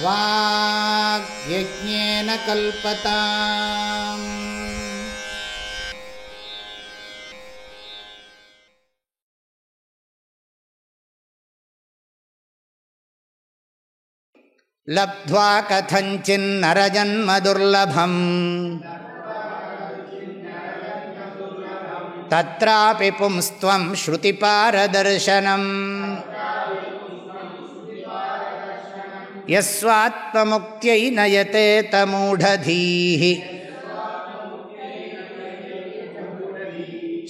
வாக்யஜ்ஞேன கல்பதாம். லப்த்வா கதஞ்சின்னரஜன்ம துர்லபம் தத்ராபி பும்ஸ்த்வம் ஸ்ருதிபாரதர்சனம் யஸ்வாத்மமுக்த்யை நயதே தமூடதீஹி.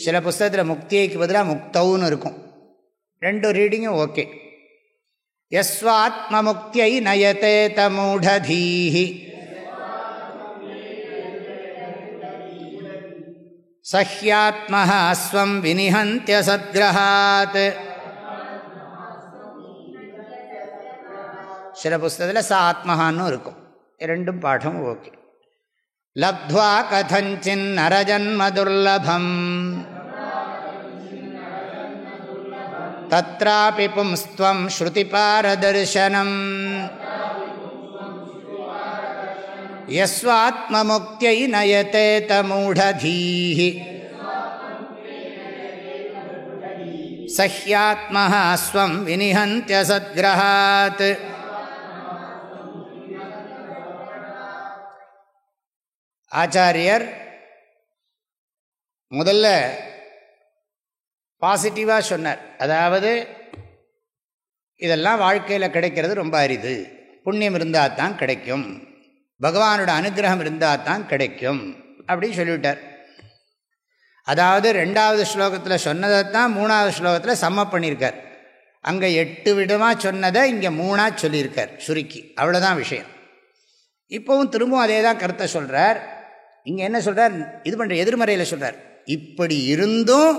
சில புஸ்தகத்தில் முக்தியைக்கு பதிலாக முக்தவுன்னு இருக்கும். ரெண்டு ரீடிங்கும் ஓகே. யஸ்வாத்மமுக்த்யை நயதே தமூடதீஹி சஹ்யாத்மஹ ஸ்வம் விநிஹந்த்ய சத்க்ரஹாத். சில புஸ்தகத்தில் ச ஆத்மஹான்னு இருக்கும். ரெண்டும் பாடம் ஓகே. லப்த்வா கதஞ்சின் நரஜன்ம துர்லபம் தத்ராபி பும்ஸ்த்வம் ஸ்ருதிபாரதர்சனம் யஸ்வாத்மமுக்த்யை நயதே தமூடதீஹி சஹ்யாத்மஹ ஸ்வம் விநிஹந்த்ய சத்க்ரஹாத். ஆச்சாரியர் முதல்ல பாசிட்டிவாக சொன்னார். அதாவது இதெல்லாம் வாழ்க்கையில் கிடைக்கிறது ரொம்ப அரிது, புண்ணியம் இருந்தால் தான் கிடைக்கும், பகவானோட அனுகிரகம் இருந்தால் தான் கிடைக்கும் அப்படின்னு சொல்லிவிட்டார். அதாவது 2வது ஸ்லோகத்தில் சொன்னதை தான் 3வது ஸ்லோகத்தில் சம்மப் பண்ணியிருக்கார். அங்கே 8 விதமாக சொன்னதை இங்கே 3ஆக சொல்லியிருக்கார் சுருக்கி. அவ்வளோதான் விஷயம். இப்போவும் திரும்பவும் அதே தான் கருத்தை சொல்கிறார். இங்கே என்ன சொல்கிறார்? இது பண்ணுற எதிர்மறையில் சொல்கிறார். இப்படி இருந்தும்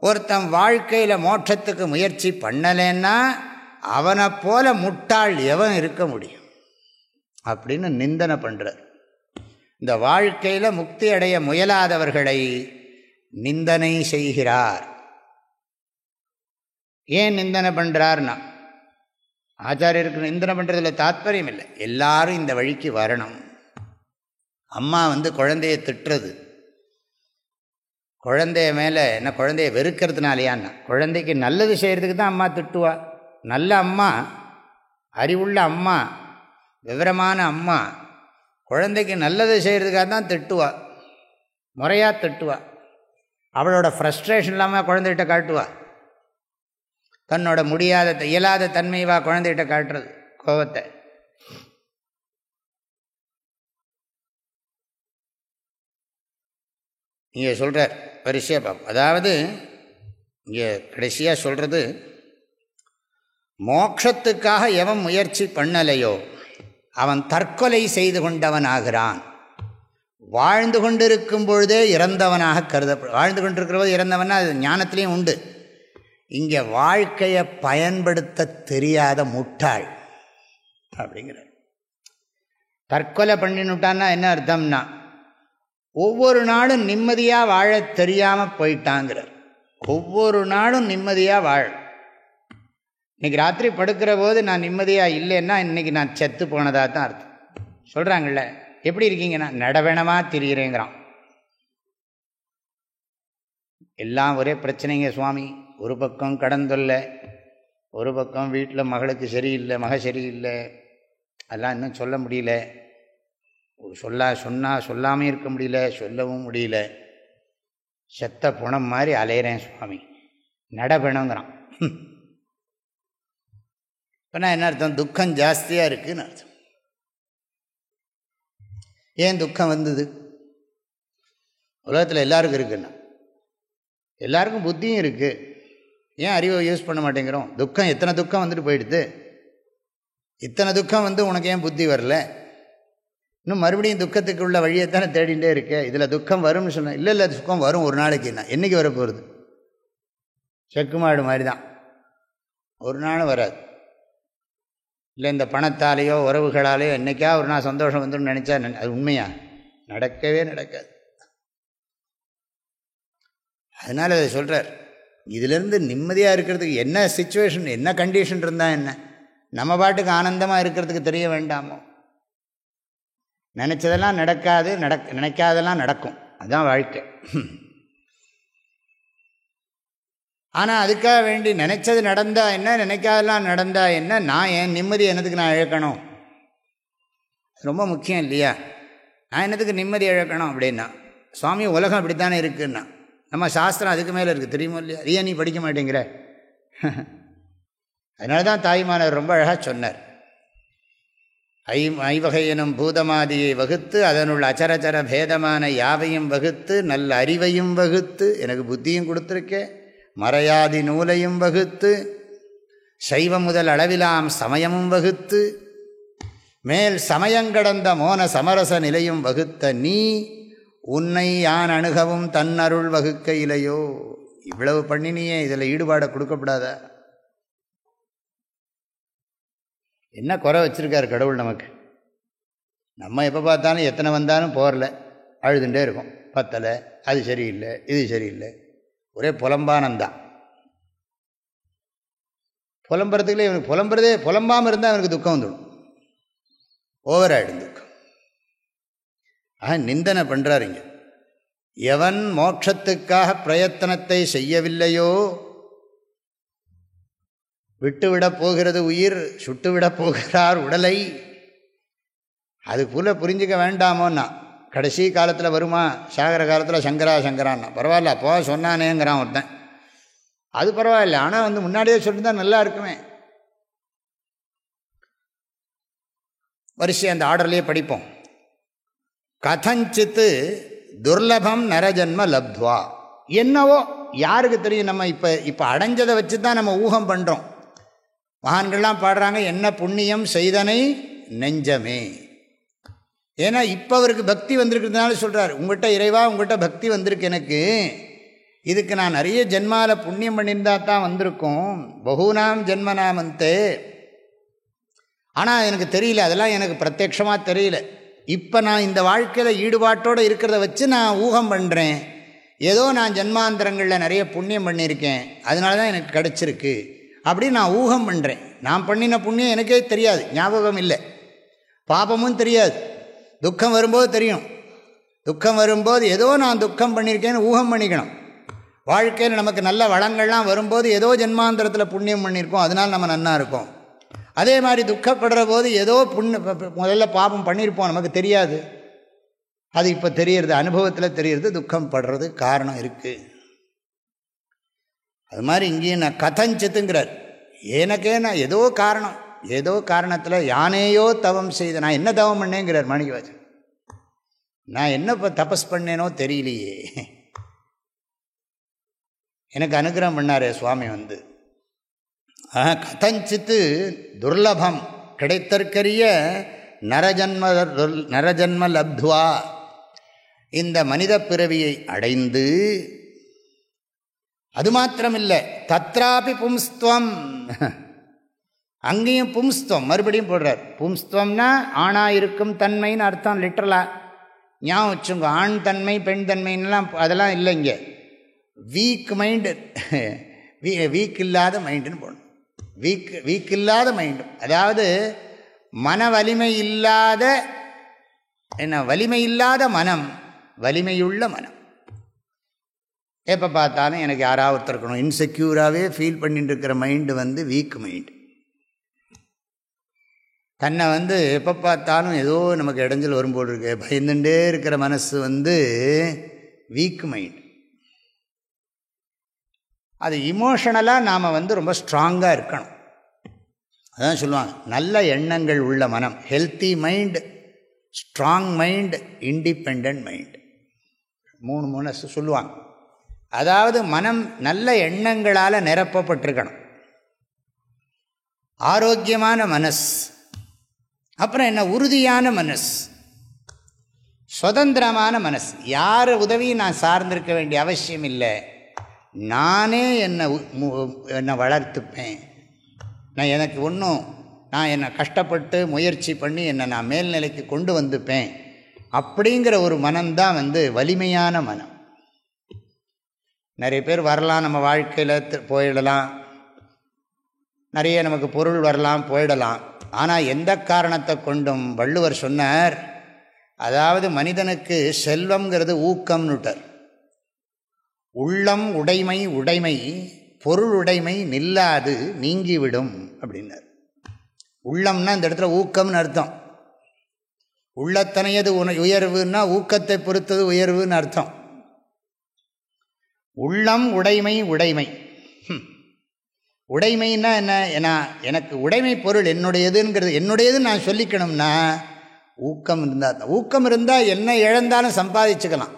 ஒருத்தன் வாழ்க்கையில் மோட்சத்துக்கு முயற்சி பண்ணலைன்னா அவனை போல முட்டாள் எவன் இருக்க முடியும் அப்படின்னு நிந்தனை பண்ணுறார். இந்த வாழ்க்கையில் முக்தி அடைய முயலாதவர்களை நிந்தனை செய்கிறார். ஏன் நிந்தனை பண்ணுறார்னா, ஆச்சாரியருக்கு நிந்தனை பண்ணுறதுல தாத்பரியம் இல்லை. எல்லாரும் இந்த வழிக்கு வரணும். அம்மா குழந்தைய திட்டுறது, குழந்தைய மேலே என்ன, குழந்தைய வெறுக்கிறதுனாலையான்னா, குழந்தைக்கு நல்லது செய்கிறதுக்கு தான் அம்மா திட்டுவா. நல்ல அம்மா, அறிவுள்ள அம்மா, விவரமான அம்மா குழந்தைக்கு நல்லது செய்கிறதுக்காக தான் திட்டுவா, முறையாக திட்டுவா. அவளோட ஃப்ரஸ்ட்ரேஷன் இல்லாமல் குழந்தைகிட்ட காட்டுவா. தன்னோட முடியாத இயலாத தன்மைவா குழந்தைகிட்ட காட்டுறது கோபத்தை. இங்கே சொல்கிறார் வரிசையாக பார்ப்போம். அதாவது இங்கே கடைசியாக சொல்கிறது, மோட்சத்துக்காக எவன் முயற்சி பண்ணலையோ அவன் தற்கொலை செய்து கொண்டவன் ஆகிறான். வாழ்ந்து கொண்டிருக்கும் பொழுதே இறந்தவனாக கருதப்படும். வாழ்ந்து கொண்டிருக்கிற போது இறந்தவனா அது ஞானத்திலையும் உண்டு. இங்கே வாழ்க்கையை பயன்படுத்த தெரியாத முட்டாள் அப்படிங்கிறார். தற்கொலை பண்ணினுட்டான்னா என்ன அர்த்தம்னா, ஒவ்வொரு நாளும் நிம்மதியாக வாழ தெரியாமல் போயிட்டாங்கிறார். ஒவ்வொரு நாளும் நிம்மதியாக வாழ. இன்றைக்கி ராத்திரி படுக்கிற போது நான் நிம்மதியாக இல்லைன்னா இன்றைக்கி நான் செத்து போனதாக தான் அர்த்தம். சொல்கிறாங்கள்ல, எப்படி இருக்கீங்கன்னா, நடவேணமாக திரிகிறேங்கிறான். எல்லாம் ஒரே பிரச்சனைங்க சுவாமி. ஒரு பக்கம் கடன் தொல்லை, ஒரு பக்கம் வீட்டில் மகளுக்கு சரியில்லை, மக சரியில்லை, அதெல்லாம் இன்னும் சொல்ல முடியல. சொல்லாமல் இருக்க முடியல, சொல்லவும் முடியல. செத்த புணம் மாதிரி அலையிறேன் சுவாமி, நடபணங்கிறான். இப்போனா என்ன அர்த்தம்? துக்கம் ஜாஸ்தியாக இருக்குதுன்னு அர்த்தம். ஏன் துக்கம் வந்தது? உலகத்தில் எல்லாருக்கும் இருக்குன்னா, எல்லாருக்கும் புத்தியும் இருக்குது. ஏன் அறிவை யூஸ் பண்ண மாட்டேங்கிறோம்? துக்கம், எத்தனை துக்கம் வந்துட்டு போயிடுது. இத்தனை துக்கம் உனக்கு ஏன் புத்தி வரல? இன்னும் மறுபடியும் துக்கத்துக்கு உள்ள வழியைத்தானே தேடிகிட்டே இருக்கு. இதில் துக்கம் வரும்னு சொன்னேன். இல்லை துக்கம் வரும் ஒரு நாளைக்கு. என்ன என்றைக்கு வரப்போகிறது? செக்கு மாடு மாதிரி தான், ஒரு நாளும் வராது. இல்லை இந்த பணத்தாலேயோ உறவுகளாலேயோ என்றைக்கா ஒரு நாள் சந்தோஷம் வந்துடும் நினச்சா அது உண்மையா? நடக்கவே நடக்காது. அதனால் அதை சொல்கிறார். இதிலேருந்து நிம்மதியாக இருக்கிறதுக்கு என்ன சிச்சுவேஷன், என்ன கண்டிஷன் இருந்தால் என்ன? நம்ம பாட்டுக்கு ஆனந்தமாக இருக்கிறதுக்கு தெரிய வேண்டாமோ? நினச்சதெல்லாம் நடக்காது, நினைக்காதெல்லாம் நடக்கும். அதுதான் வாழ்க்கை. ஆனால் அதுக்காக வேண்டி நினச்சது நடந்தா என்ன, நினைக்காதெல்லாம் நடந்தா என்ன, நான் என் நிம்மதி என்னத்துக்கு நான் இழக்கணும்? ரொம்ப முக்கியம் இல்லையா? நான் என்னத்துக்கு நிம்மதி இழக்கணும் அப்படின்னா, சுவாமி உலகம் அப்படித்தானே இருக்குன்னா, நம்ம சாஸ்திரம் அதுக்கு மேலே இருக்குது தெரியுமோ இல்லையா? ஏன் நீ படிக்க மாட்டேங்கிற? அதனால தான் தாய்மானவர் ரொம்ப அழகாக சொன்னார். ஐவகை எனும் பூதமாதியை வகுத்து அதனுள் அச்சரச்சர பேதமான யாவையும் வகுத்து நல்ல அறிவையும் வகுத்து எனக்கு புத்தியும் கொடுத்துருக்கே, மறையாதி நூலையும் வகுத்து சைவம் முதல் அளவிலாம் சமயமும் வகுத்து மேல் சமயங்கடந்த மோன சமரச நிலையும் வகுத்த நீ உன்னை யான் அணுகவும் தன்னருள் வகுக்க இலையோ. இவ்வளவு பண்ணினியே, இதில் ஈடுபாடை கொடுக்கப்படாதா? என்ன குறை வச்சுருக்கார் கடவுள் நமக்கு? நம்ம எப்போ பார்த்தாலும் எத்தனை வந்தாலும் போகல, அழுதுண்டே இருக்கும். பத்தலை, அது சரியில்லை, இது சரியில்லை, ஒரே புலம்பானந்தான். புலம்புறதுக்குள்ளே இவனுக்கு புலம்புறதே, புலம்பாமல் இருந்தால் அவனுக்கு துக்கம் வந்துடும், ஓவராயிடும் துக்கம். நிந்தனை பண்ணுறாருங்க. எவன் மோட்சத்துக்காக பிரயத்தனத்தை செய்யவில்லையோ, விட்டுவிடப் போகிறது உயிர், சுட்டுவிடப் போகிறார் உடலை, அது போல புரிஞ்சிக்க வேண்டாமோன்னா. கடைசி காலத்தில் வருமா, சாகர காலத்தில் சங்கரா சங்கரான்னா பரவாயில்ல, அப்போ சொன்னானேங்கிறான் ஒருத்தன், அது பரவாயில்ல. ஆனால் முன்னாடியே சொல்லியிருந்தா நல்லா இருக்குமே. வரிசை அந்த ஆர்டர்லேயே படிப்போம். கதஞ்சித்து துர்லபம் நரஜன்ம லப்த்வா. என்னவோ யாருக்கு தெரியும்? நம்ம இப்போ அடைஞ்சதை வச்சு தான் நம்ம ஊகம் பண்ணுறோம். மகான்கள்லாம் பாடுறாங்க, என்ன புண்ணியம் செய்தனை நெஞ்சமே. ஏன்னா இப்போ அவருக்கு பக்தி வந்திருக்கிறதுனால சொல்கிறார், உங்கள்கிட்ட இறைவா உங்கள்கிட்ட பக்தி வந்திருக்கு எனக்கு, இதுக்கு நான் நிறைய ஜென்மாவில் புண்ணியம் பண்ணியிருந்தா தான் வந்திருக்கும். பகுநாம் ஜென்மநாமந்தே. ஆனால் எனக்கு தெரியல, அதெல்லாம் எனக்கு பிரத்யட்சமாக தெரியல. இப்போ நான் இந்த வாழ்க்கையில் ஈடுபாட்டோடு இருக்கிறத வச்சு நான் ஊகம் பண்ணுறேன். ஏதோ நான் ஜென்மாந்தரங்களில் நிறைய புண்ணியம் பண்ணியிருக்கேன், அதனால தான் எனக்கு கிடச்சிருக்கு அப்படின்னு நான் ஊகம் பண்ணுறேன். நான் பண்ணின புண்ணியம் எனக்கே தெரியாது, ஞாபகம் இல்லை, பாபமும் தெரியாது. துக்கம் வரும்போது தெரியும். துக்கம் வரும்போது ஏதோ நான் துக்கம் பண்ணியிருக்கேன்னு ஊகம் பண்ணிக்கணும். வாழ்க்கையில் நமக்கு நல்ல வளங்கள்லாம் வரும்போது ஏதோ ஜென்மாந்தரத்தில் புண்ணியம் பண்ணியிருக்கோம், அதனால் நம்ம நன்னா இருக்கோம். அதே மாதிரி துக்கப்படுற போது ஏதோ முதல்ல பாபம் பண்ணியிருப்போம், நமக்கு தெரியாது. அது இப்போ தெரியறது, அனுபவத்தில் தெரியறது, துக்கம் படுறது காரணம் இருக்குது. அது மாதிரி இங்கேயும் நான் கதஞ்சித்துங்கிறார். எனக்கே நான் ஏதோ காரணம், ஏதோ காரணத்தில் யானேயோ தவம் செய்த, நான் என்ன தவம் பண்ணேங்கிறார் மாணிக்கவாசகர். நான் என்ன இப்போ தபஸ் பண்ணேனோ தெரியலையே, எனக்கு அனுகிரகம் பண்ணாரே சுவாமி வந்து. கதஞ்சித்து துர்லபம் கிடைத்தற்கரிய நரஜன்ம லப்த்வா, இந்த மனித பிறவியை அடைந்து, அது மாத்திரமில்லை தத்ராபி பும்ஸ்துவம், அங்கேயும் பும்ஸ்துவம் மறுபடியும் போடுறார். பும்ஸ்துவம்னா ஆணாயிருக்கும் தன்மைன்னு அர்த்தம், லிட்டரலா ஞாபகம் வச்சுங்க. ஆண் தன்மை பெண் தன்மைன்னெலாம் அதெல்லாம் இல்லை. இங்கே வீக் மைண்டு, வீக் இல்லாத மைண்டுன்னு போடணும். வீக் இல்லாத மைண்டு, அதாவது மன வலிமை இல்லாத, என்ன வலிமை இல்லாத மனம், வலிமையுள்ள மனம். எப்போ பார்த்தாலும் எனக்கு யாராவது ஒருத்தர் இருக்கணும், இன்செக்யூராகவே ஃபீல் பண்ணிட்டு இருக்கிற மைண்டு வந்து வீக் மைண்டு. தன்னை வந்து எப்போ பார்த்தாலும் ஏதோ நமக்கு இடைஞ்சல் வரும்போது இருக்கு, பயந்துட்டே இருக்கிற மனசு வந்து வீக் மைண்டு. அது இமோஷனலாக நாம் வந்து ரொம்ப ஸ்ட்ராங்காக இருக்கணும். அதான் சொல்லுவாங்க, நல்ல எண்ணங்கள் உள்ள மனம், healthy mind, strong mind, independent mind, மூணு சொல்லுவாங்க. அதாவது மனம் நல்ல எண்ணங்களால் நிரப்பப்பட்டிருக்கணும், ஆரோக்கியமான மனஸ். அப்புறம் என்ன, உறுதியான மனஸ், சுதந்திரமான மனஸ். யார் உதவியும் நான் சார்ந்திருக்க வேண்டிய அவசியம் இல்லை, நானே என்னை வளர்த்துப்பேன், நான் எனக்கு ஒன்றும் நான் என்னை கஷ்டப்பட்டு முயற்சி பண்ணி என்னை நான் மேல்நிலைக்கு கொண்டு வந்துப்பேன் அப்படிங்கிற ஒரு மனம்தான் வந்து வலிமையான மனம். நிறைய பேர் வரலாம், நம்ம வாழ்க்கையில் போயிடலாம், நிறைய நமக்கு பொருள் வரலாம், போயிடலாம். ஆனால் எந்த காரணத்தை கொண்டும் வள்ளுவர் சொன்னார், அதாவது மனிதனுக்கு செல்வம்ங்கிறது ஊக்கம்னுட்டார். உள்ளம் உடைமை உடைமை பொருள் உடைமை நில்லாது நீங்கிவிடும் அப்படின்னார். உள்ளம்னா இந்த இடத்துல ஊக்கம்னு அர்த்தம். உள்ளத்தனையது உயர்வுன்னா ஊக்கத்தை பொறுத்தது உயர்வுன்னு அர்த்தம். உள்ளம் உடைமை உடைமை. உடைமைன்னா என்ன? எனக்கு உடைமை பொருள் என்னுடையதுங்கிறது, என்னுடையதுன்னு நான் சொல்லிக்கணும்னா ஊக்கம் இருந்தால். ஊக்கம் இருந்தால் என்ன இழந்தாலும் சம்பாதிச்சுக்கலாம்.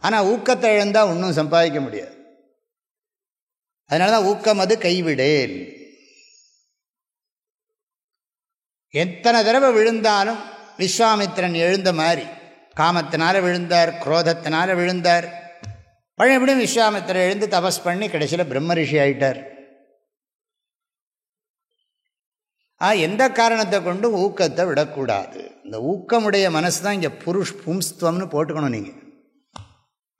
ஆனால் ஊக்கத்தை இழந்தால் ஒன்றும் சம்பாதிக்க முடியாது. அதனால தான் ஊக்கம் அது கைவிடேன். எத்தனை தடவை விழுந்தாலும் விஸ்வாமித்திரன் எழுந்த மாதிரி, காமத்தினால விழுந்தார், குரோதத்தினால விழுந்தார். பழையபடியும் விஸ்வாமித்திரன் எழுந்து தபஸ் பண்ணி கடைசியில் பிரம்ம ரிஷி ஆயிட்டார். எந்த காரணத்தை கொண்டு ஊக்கத்தை விடக்கூடாது. இந்த ஊக்கமுடைய மனசு தான் இங்கே பும்ஸ்துவம்னு போட்டுக்கணும் நீங்கள்.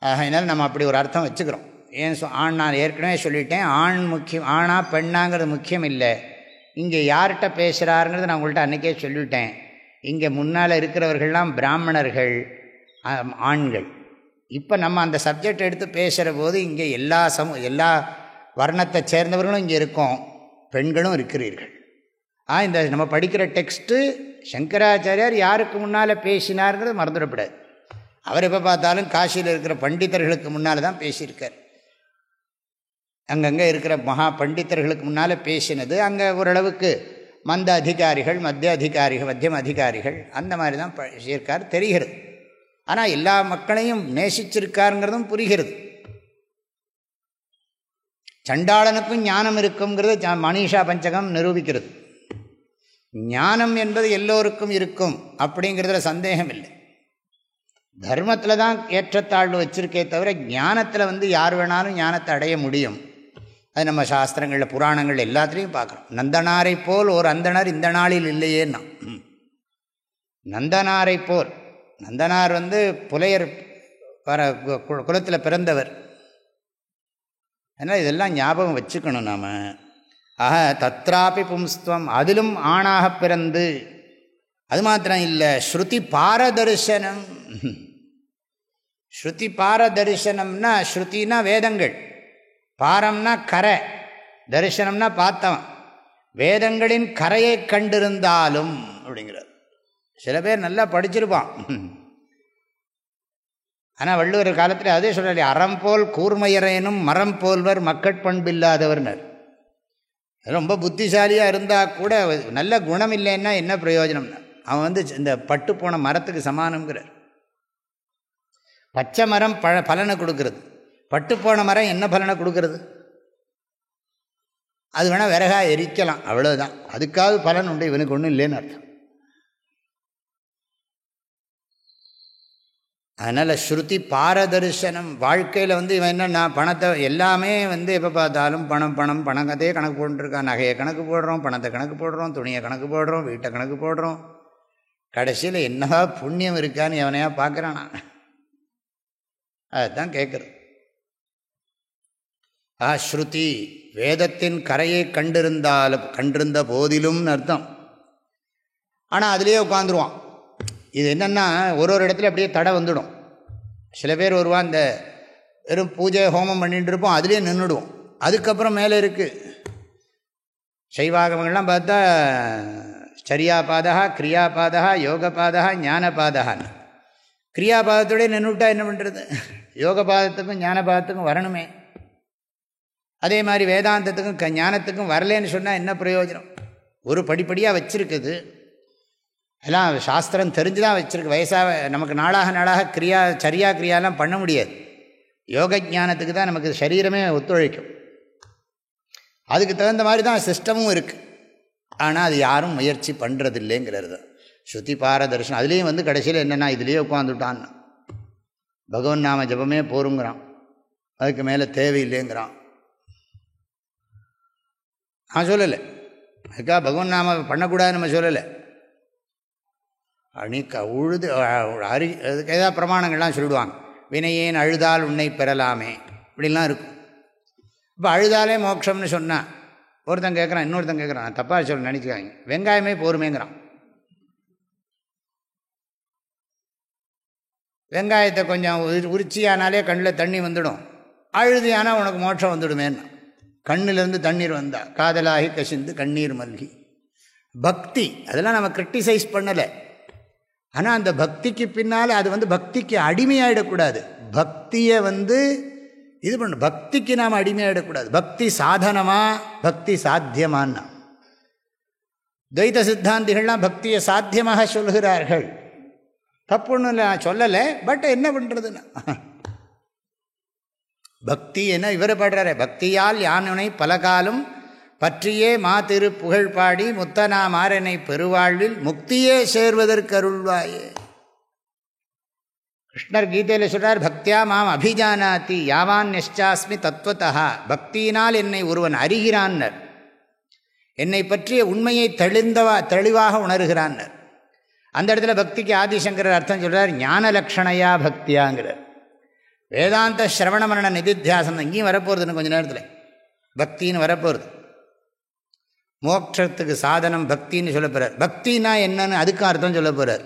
அதனால் நம்ம அப்படி ஒரு அர்த்தம் வச்சுக்கிறோம். ஏன் ஆண், நான் ஏற்கனவே சொல்லிட்டேன், ஆண் முக்கியம், ஆணா பெண்ணாங்கிறது முக்கியம் இல்லை. இங்கே யார்கிட்ட பேசுகிறாருங்கிறது நான் உங்கள்கிட்ட அன்றைக்கே சொல்லிவிட்டேன். இங்கே முன்னால் இருக்கிறவர்கள்லாம் பிராமணர்கள், ஆண்கள். இப்போ நம்ம அந்த சப்ஜெக்ட் எடுத்து பேசுகிற போது இங்கே எல்லா வர்ணத்தை சேர்ந்தவர்களும் இங்கே இருக்கோம், பெண்களும் இருக்கிறீர்கள். இந்த நம்ம படிக்கிற டெக்ஸ்ட்டு சங்கராச்சாரியார் யாருக்கு முன்னால் பேசினார்ங்கிறது மறந்துடக்கூடாது. அவர் எப்போ பார்த்தாலும் காசியில் இருக்கிற பண்டிதர்களுக்கு முன்னால் தான் பேசியிருக்கார். அங்கங்கே இருக்கிற மகா பண்டிதர்களுக்கு முன்னால் பேசினது அங்கே ஓரளவுக்கு மந்த அதிகாரிகள், மத்தியம் அதிகாரிகள் அந்த மாதிரி தான் பேசியிருக்கார் தெரிகிறது. ஆனால் எல்லா மக்களையும் நேசிச்சிருக்காருங்கிறதும் புரிகிறது. சண்டாளனுக்கும் ஞானம் இருக்குங்கிறது மனிஷா பஞ்சகம் நிரூபிக்கிறது. ஞானம் என்பது எல்லோருக்கும் இருக்கும் அப்படிங்கிறதுல சந்தேகம் இல்லை. தர்மத்தில் தான் ஏற்றத்தாழ்வு வச்சிருக்கே தவிர ஞானத்தில் யார் வேணாலும் ஞானத்தை அடைய முடியும். அது நம்ம சாஸ்திரங்களில், புராணங்கள் எல்லாத்துலேயும் பார்க்குறோம். நந்தனாரை போல் ஒரு அந்தணர் இந்த நாளில் இல்லையேன்னா, நந்தனாரை போல், நந்தனார் புலையர் குலத்தில் பிறந்தவர். அதனால் இதெல்லாம் ஞாபகம் வச்சுக்கணும் நாம். ஆக தத்ராபி பும்ஸ்துவம், அதிலும் ஆணாக பிறந்து, அது மாத்திரம் இல்லை, ஸ்ருதி பாரதர்சனம். ஸ்ருதி பாரதர்சனம்னா, ஸ்ருதினா வேதங்கள், பாரம்னா கரை, தரிசனம்னா பார்த்தவன். வேதங்களின் கரையை கண்டிருந்தாலும் அப்படிங்கிறார். சில பேர் நல்லா படிச்சிருப்பான், ஆனால் வள்ளுவர் காலத்தில் அதே சொல்லலையே, அறம் போல் கூர்மையரேனும் மரம் போல்வர் மக்கட்பண்பில்லாதவர்னர். ரொம்ப புத்திசாலியாக இருந்தால் கூட நல்ல குணம் இல்லைன்னா என்ன பிரயோஜனம்னா, அவன் இந்த பட்டு போன மரத்துக்கு சமானம்ங்கிறார். பச்சை மரம் பலனை கொடுக்கறது, பட்டு போன மரம் என்ன பலனை கொடுக்கறது? அது வேணால் விறகாக எரிக்கலாம், அவ்வளோதான். அதுக்காக பலன் உண்டு, இவனுக்கு ஒன்றும் இல்லைன்னு அர்த்தம். அதனால் ஸ்ருதி பாரதர்சனம். வாழ்க்கையில் இவன் என்ன, நான் பணத்தை எல்லாமே எப்போ பார்த்தாலும் பணம் பணம் பணத்தையே கணக்கு போட்டுருக்கான். நகையை கணக்கு போடுறோம், பணத்தை கணக்கு போடுறோம், துணியை கணக்கு போடுறோம், வீட்டை கணக்கு போடுறோம். கடைசியில் என்னவா புண்ணியம் இருக்கான்னு எவனையா பார்க்குறானா? அதுதான் கேட்குறது. ஸ்ருதி வேதத்தின் கரையை கண்டிருந்த போதிலும்னு அர்த்தம். ஆனால் அதுலேயே உட்காந்துருவான். இது என்னென்னா, ஒரு இடத்துல அப்படியே தடை வந்துடும். சில பேர் வருவான், இந்த வெறும் பூஜை ஹோமம் பண்ணிட்டு இருப்போம், அதுலேயே நின்றுடுவோம். அதுக்கப்புறம் மேலே இருக்குது சைவாகமங்கள்லாம் பார்த்தா சரியாபாதா, கிரியாபாதா, யோகபாதா, ஞானபாதான்னு. கிரியாபாதத்தோடய நின்றுவிட்டா என்ன பண்ணுறது? யோகபாதத்துக்கும் ஞானபாதத்துக்கும் வரணுமே. அதே மாதிரி வேதாந்தத்துக்கும் ஞானத்துக்கும் வரலேன்னு சொன்னால் என்ன பிரயோஜனம்? ஒரு படிப்படியாக வச்சுருக்குது, எல்லாம் சாஸ்திரம் தெரிஞ்சு தான் வச்சுருக்கு. வயசாக நமக்கு நாளாக சரியா கிரியாலாம் பண்ண முடியாது. யோக ஞானத்துக்கு தான் நமக்கு சரீரமே ஒத்துழைக்கும். அதுக்கு தகுந்த மாதிரி தான் சிஸ்டமும் இருக்குது. ஆனால் அது யாரும் முயற்சி பண்ணுறதில்லைங்கிறது தான் ஸ்ருதி பாரதர்சனம். அதுலேயும் கடைசியில் என்னென்னா, இதுலேயே உட்காந்துட்டான், பகவன் நாம ஜபமே போருங்கிறான், அதுக்கு மேலே தேவையில்லைங்கிறான். நான் சொல்லலை, அதுக்காக பகவன் நாம பண்ணக்கூடாதுன்னு நம்ம சொல்லலை. உழுது அதுக்கு ஏதாவது பிரமாணங்கள்லாம் சொல்லிடுவாங்க. வினையேன் அழுதால் உன்னை பெறலாமே இப்படிலாம் இருக்கும். இப்போ அழுதாலே மோட்சம்னு சொன்னால் ஒருத்தன் கேட்குறான், இன்னொருத்தன் கேட்குறான், நான் தப்பாக சொல்ல நினச்சிக்காங்க, வெங்காயமே போருமேங்கிறான். வெங்காயத்தை கொஞ்சம் உரிச்சியானாலே கண்ணில் தண்ணி வந்துடும், அழுதியானால் உனக்கு மோட்சம் வந்துடுமேன்னு. கண்ணிலேருந்து தண்ணீர் வந்தால் காதலாகி கசிந்து கண்ணீர் மல்கி. பக்தி அதெல்லாம் நம்ம கிரிட்டிசைஸ் பண்ணலை. ஆனால் அந்த பக்திக்கு பின்னால் அது பக்திக்கு அடிமையாயிடக்கூடாது. பக்தியை இது பண்ண, பக்திக்கு நாம் அடிமையாயிடக்கூடாது. பக்தி சாதனமா, பக்தி சாத்தியமானா? துவைத சித்தாந்திகள்லாம் பக்தியை சாத்தியமாக சொல்கிறார்கள். தப்புன்னு நான் சொல்லலை, பட் என்ன பண்ணுறதுன்னா பக்தி என்ன இவரை பாடுறாரு, பக்தியால் யானுனை பலகாலும் பற்றியே மா திரு புகழ் பாடி முத்தனா மாறனை பெருவாழ்வில் முக்தியே சேர்வதற்கு அருள்வாயே. கிருஷ்ணர் கீதையில் சொல்றார், பக்தியா மாம் அபிஜானாதி யாவான் நிஷ்சாஸ்மி தத்துவத்தா. பக்தியினால் என்னை ஒருவன் அறிகிறான்னர், என்னை பற்றிய உண்மையை தெளிவாக உணர்கிறான்னர். அந்த இடத்துல பக்திக்கு ஆதிசங்கரர் அர்த்தம் சொல்றார், ஞான லக்ஷணையா பக்தியாங்கிறார். வேதாந்த சிரவண மரண நிதித்தியாசம் தான் இங்கேயும் வரப்போகுதுன்னு கொஞ்சம் நேரத்தில் பக்தின்னு வரப்போகுது. மோட்சத்துக்கு சாதனம் பக்தின்னு சொல்ல போகிறார். பக்தினா என்னன்னு அதுக்கும் அர்த்தம் சொல்ல போகிறார்.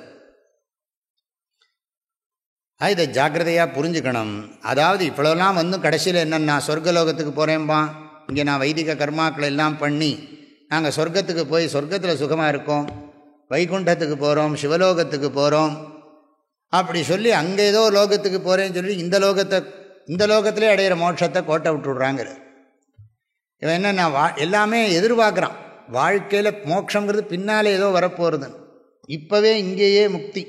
இதை ஜாக்கிரதையாக புரிஞ்சுக்கணும். அதாவது இவ்வளோலாம் கடைசியில் என்னென்னா சொர்க்கலோகத்துக்கு போகிறேன்பான், இங்கே நான் வைதிக கர்மாக்களை எல்லாம் பண்ணி நாங்கள் சொர்க்கத்துக்கு போய் சொர்க்கத்தில் சுகமாக இருக்கோம், வைகுண்டத்துக்கு போகிறோம், சிவலோகத்துக்கு போகிறோம் அப்படி சொல்லி அங்கே ஏதோ லோகத்துக்கு போகிறேன்னு சொல்லி இந்த லோகத்திலே அடையிற மோட்சத்தை கோட்டை விட்டுடுறாங்கிற. இவன் என்ன, நான் எல்லாமே எதிர்பார்க்குறான். வாழ்க்கையில் மோட்சங்கிறது பின்னாலே ஏதோ வரப்போகிறது, இப்போவே இங்கேயே முக்தி.